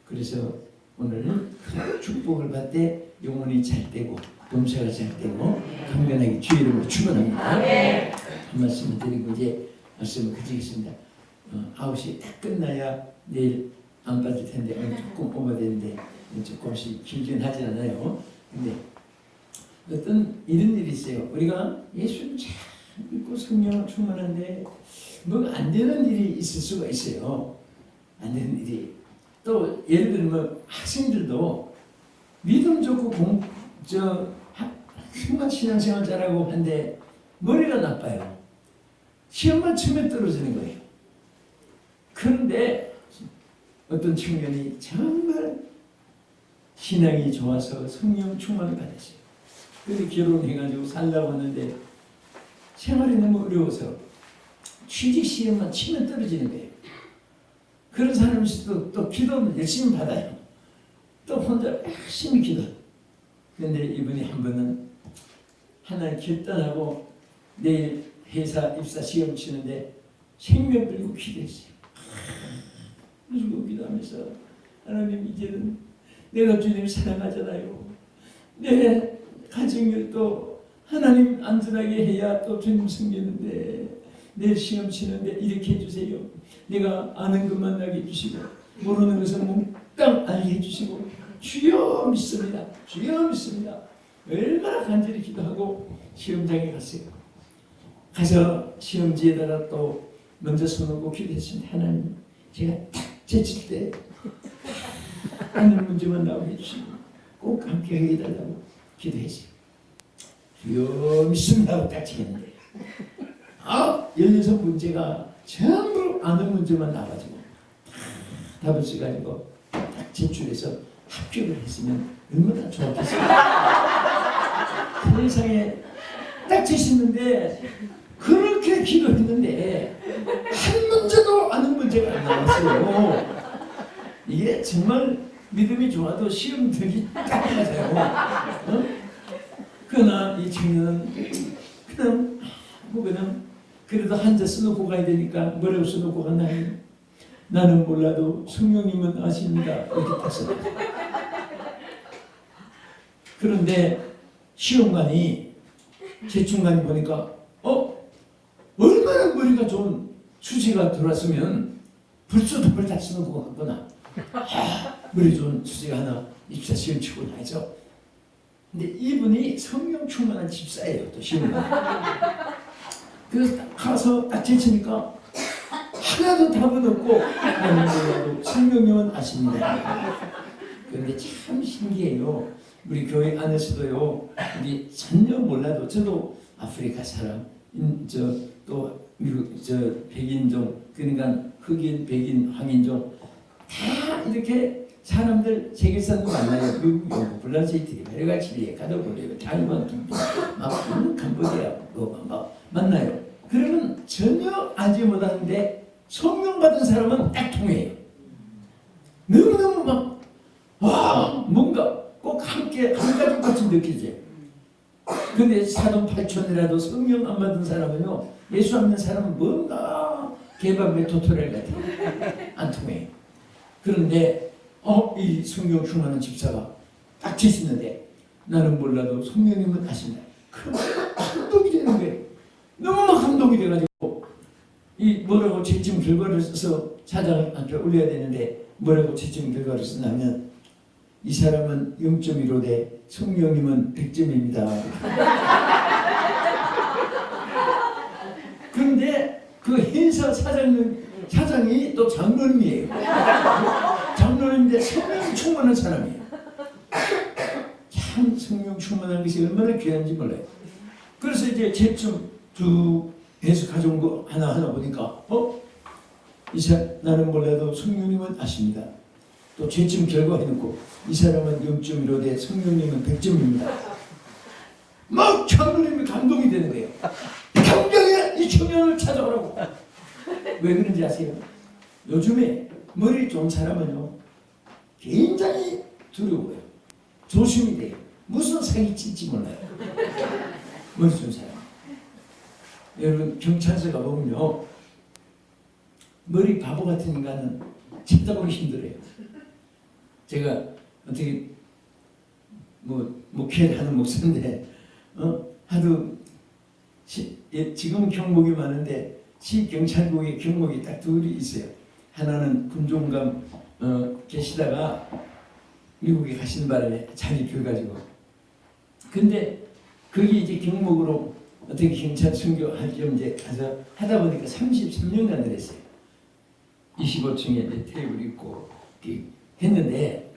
그래서 오늘은 그 축복을 받되 영혼이 잘 되고 범사가 잘 되고 건강하게 주의 이름으로 축원합니다. 한 말씀을 드리고 이제 말씀을 그치겠습니다. 9시 딱 끝나야 내일 안 빠질 텐데 오늘 조금 뽑아야 되는데 조금씩 길긴 하지 않아요. 근데 어떤 이런 일이 있어요. 우리가 예수를 잘 믿고 성령을 충만한데 뭐 안 되는 일이 있을 수가 있어요. 안 되는 일이. 또 예를 들면 학생들도 믿음 좋고 정말 신앙생활 잘하고 한데 머리가 나빠요. 시험만 치면 떨어지는 거예요. 그런데 어떤 청년이 정말 신앙이 좋아서 성령 충만을 받았어요. 그래서 결혼해가지고 살라고 하는데 생활이 너무 어려워서 취직 시험만 치면 떨어지는 거예요. 그런 사람이 또 기도는 열심히 받아요. 또 혼자 열심히 기도. 그런데 이분이 한 번은 하나님 결단하고 내일 회사 입사 시험 치는데 생명 걸고 기도했어요. 그리고 기도하면서 하나님 이제는 내가 주님을 사랑하잖아요. 내 가정을 또 하나님 안전하게 해야 또 주님 섬기는데 내일 시험 치는데 이렇게 해주세요. 내가 아는 것만 나게 해주시고 모르는 것은 몽땅 알게 해주시고 주여 믿습니다. 주여 믿습니다. 얼마나 간절히 기도하고 시험장에 갔어요. 가서 시험지에다가 또 먼저 손놓고 기도했습니다. 하나님, 제가 딱 제칠 때 하는 문제만 나오게 해주시고 꼭 함께 해달라고 기도했어요. 주여 믿습니다 하고 딱 치겠는데 16문제가 전부 아는 문제만 나와가지고 답을 써가지고 딱 제출해서 합격을 했으면 얼마나 좋았겠어요. 세상에 딱 치시는데 그렇게 기도했는데 한 문제도 아는 문제가 안 나왔어요. 이게 정말 믿음이 좋아도 시험 들기 딱 맞아요. 그러나 이 청년은 그냥 그래도 한자 써놓고 가야 되니까 뭐라고 써놓고 갔나요? 나는 몰라도 성령님은 아십니다. 이렇게 딱 써요. 그런데 시험관이 재충관이 보니까 얼마나 머리가 좋은 수지가 들어왔으면 벌써 답을 다 써놓고 갔구나. 머리 좋은 수지가 하나 입사 시험 치고 나죠. 근데 이분이 성령 충만한 집사예요. 또 시험관. 그래서 가서 딱 제치니까 하나도 답은 없고 나는 성령님은 아십니다. 그런데 참 신기해요. 우리 교회 안에서도요. 우리 전혀 몰라도 저도 아프리카 사람, 또 미국 백인종, 그러니까 흑인, 백인, 황인종 다 이렇게 사람들 세계사도 만나요. 미국, 영국, 블라지, 이태리, 칠레, 가도볼레, 타이완, 막 캄보디아 막 만나요. 그러면 전혀 알지 못하는데 성령 받은 사람은 딱 통해요. 너무너무 뭔가 꼭 함께 한 가족같이 느끼죠. 근데 사돈 팔촌이라도 성령 안 받은 사람은요, 예수 안 믿는 사람은 뭔가 개밥에 도토리알 같아요. 안 통해요. 그런데 이 성령 충만한 집사가 딱 지시는데 나는 몰라도 성령님은 아신다. 그럼 감동이 되는 거예요. 너무 감동이 돼가지고 이 뭐라고 채점 결과를 써서 사장한테 올려야 되는데 뭐라고 채점 결과를 쓰냐면 이 사람은 0.15대 성령님은 100점입니다. 그런데 그 행사 사장이 또 장로님이에요. 장로님인데 성령 충만한 사람이에요. 참 성령 충만한 것이 얼마나 귀한지 몰라요. 그래서 이제 제점 쭉 해서 가져온 거 하나하나 보니까 나는 몰라도 성령님은 아십니다. 또 죄점 결과 해놓고 이 사람은 0.15대 성령님은 100점입니다. 막 장로님이 감동이 되는 거예요. 당장에 이 청년을 찾아오라고. 왜 그런지 아세요? 요즘에 머리 좋은 사람은요 굉장히 두려워요. 조심이 돼요. 무슨 사기 칠지 몰라요. 머리 좋은 사람. 여러분 경찰서 가보면요 머리 바보 같은 인간은 찾아보기 힘들어요. 제가 어떻게 목회를 하는 목사인데 하도 지금은 경목이 많은데 시경찰국에 경목이 딱 둘이 있어요. 하나는 군종감 계시다가 미국에 가시는 바람에 자리 비어가지고 근데 거기 이제 경목으로 어떻게 경찰 선교하려면 이제 가서 하다 보니까 33년간을 했어요. 25층에 이제 테이블 있고 했는데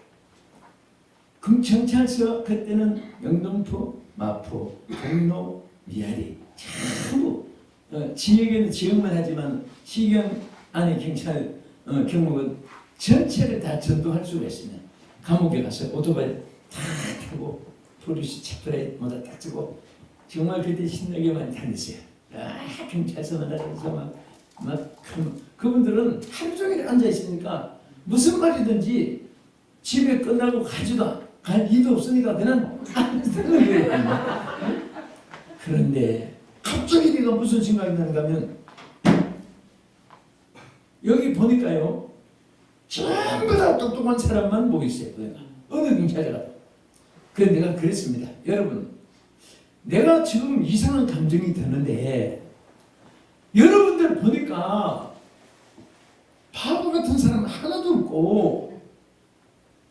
경찰서 그때는 영등포, 마포, 종로, 미아리 전부 지역에는 지역만 하지만 시경 안에 경찰 경목은 전체를 다 전도할 수가 있으면 감옥에 가서 오토바이 다 타고 포리스 체크레이트마다 딱 주고 정말 그때 신나게 많이 다녔어요. 경찰서 만나서 그분들은 하루 종일 앉아 있으니까 무슨 말이든지 집에 끝나고 갈 일도 없으니까 그냥 듣는 거예요. 그런데 갑자기 내가 무슨 생각이 나는가 하면 여기 보니까요 전부 다 똑똑한 사람만 보고 있어요. 어느 경찰서가. 그래서 내가 그랬습니다. 여러분 내가 지금 이상한 감정이 드는데 여러분 여러분들 보니까 바보 같은 사람 하나도 없고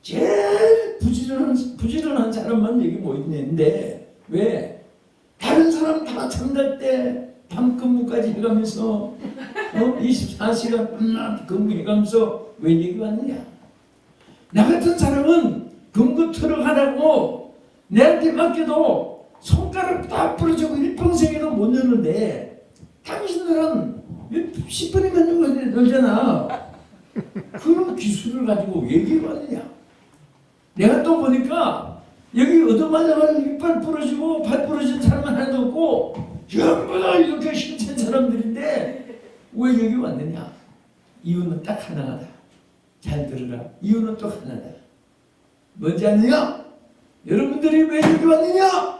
제일 부지런한 사람만 여기 모이는데 왜? 다른 사람 다 잠잘 때 밤 근무까지 해가면서 24시간 근무해가면서 왜 여기 왔느냐? 나 같은 사람은 근무 들어가라고 내한테 맡겨도 손가락 다 부러지고 일평생에도 못 여는데 당신들은 10분이면 열잖아. 그런 기술을 가지고 왜 여기 왔느냐? 내가 또 보니까 여기 얻어맞아가지고 이빨 부러지고 발 부러진 사람은 하나도 없고 전부 다 이렇게 힘센 사람들인데 왜 여기 왔느냐? 이유는 딱 하나다. 잘 들으라. 이유는 또 하나다. 뭔지 아느냐? 여러분들이 왜 여기 왔느냐?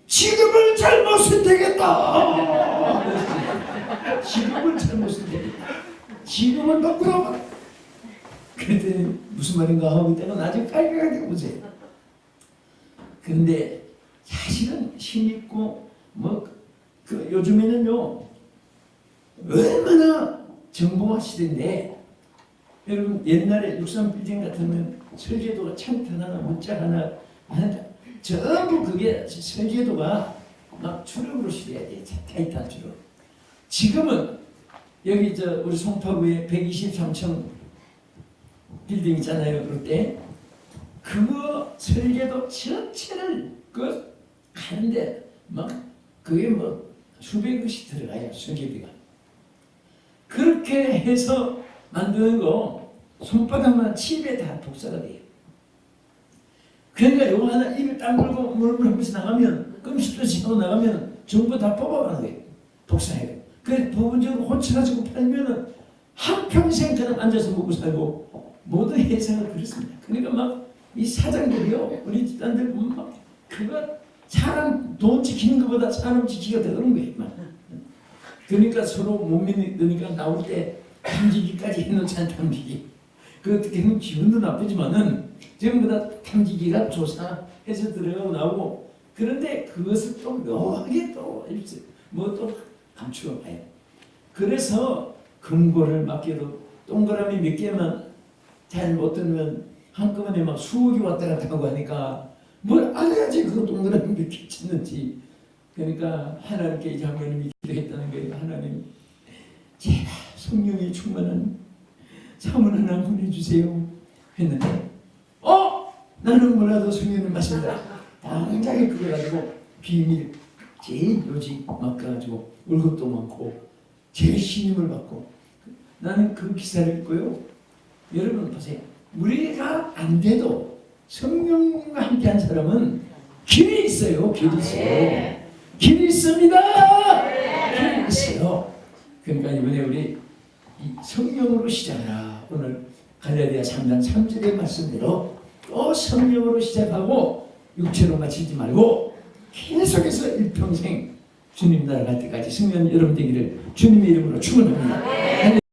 지금을 잘못 선택했다. 지금을 잘못 선택했다. 지금을 바꾸라고. 그랬더니 무슨 말인가 하고 있다가 나중에 깔끔하게 보세요. 그런데 사실은 힘있고 요즘에는요 얼마나 정보화 시대인데 여러분 옛날에 63빌딩 같으면 설계도가 창틀 하나 문짝 하나 전부 그게 설계도가 막 주력으로 시대야 돼. 타이탄 주력. 지금은 여기 우리 송파구에 123층 빌딩 있잖아요. 그럴 때 그거 설계도 전체를 가는데 막 그게 수백억씩 들어가요. 설계비가. 그렇게 해서 만드는 거 손바닥만 칩에 다 독사가 돼요. 그러니까 요거 하나 입에 딱 물고 물하면서 나가면 끔찍듯이 하고 나가면 전부 다 뽑아가는 거예요. 독사해요. 그래서 부분적으로 혼쳐가지고 팔면은 한평생 그냥 앉아서 먹고 살고 모든 회사가 그렇습니다. 그러니까 막 이 사장들이요 우리 집단들 보면 막 그거 사람 돈 지키는 것보다 사람 지키기가 더 그런 거예요. 그러니까 서로 못 믿으니까 나올 때 탐지기까지 해놓지 탐지기. 그 어떻게 보면 기분도 나쁘지만은 전부 다 탐지기가 조사해서 들어가고 나오고 그런데 그것을 또 묘하게 또 감추어 봐요. 그래서 금고를 맡겨도 동그라미 몇 개만 잘 못 들으면 한꺼번에 막 수억이 왔다 갔다 하고 하니까 뭘 알아야지 그 동그라미 몇 개 찾는지. 그러니까 하나님께 장로님이 기도했다는 거예요. 하나님 제발 성령이 충만한 사문 하나 보내주세요 했는데 나는 몰라도 성령을 마신다. 당장에 그거 가지고 비밀 제일 요직 맡겨가지고 월급도 많고 제일 신임을 받고 나는 그 기사를 읽고요. 여러분 보세요. 우리가 안 돼도 성령과 함께한 사람은 길이 있어요. 길이 있어요. 길이 있습니다. 길이 있어요. 그러니까 이번에 우리 이 성령으로 시작하라. 오늘 갈라디아 3장 3절의 말씀대로 또 성령으로 시작하고 육체로 마치지 말고 계속해서 일평생 주님 나라 갈 때까지 성령 여러분 되기를 주님의 이름으로 축원합니다.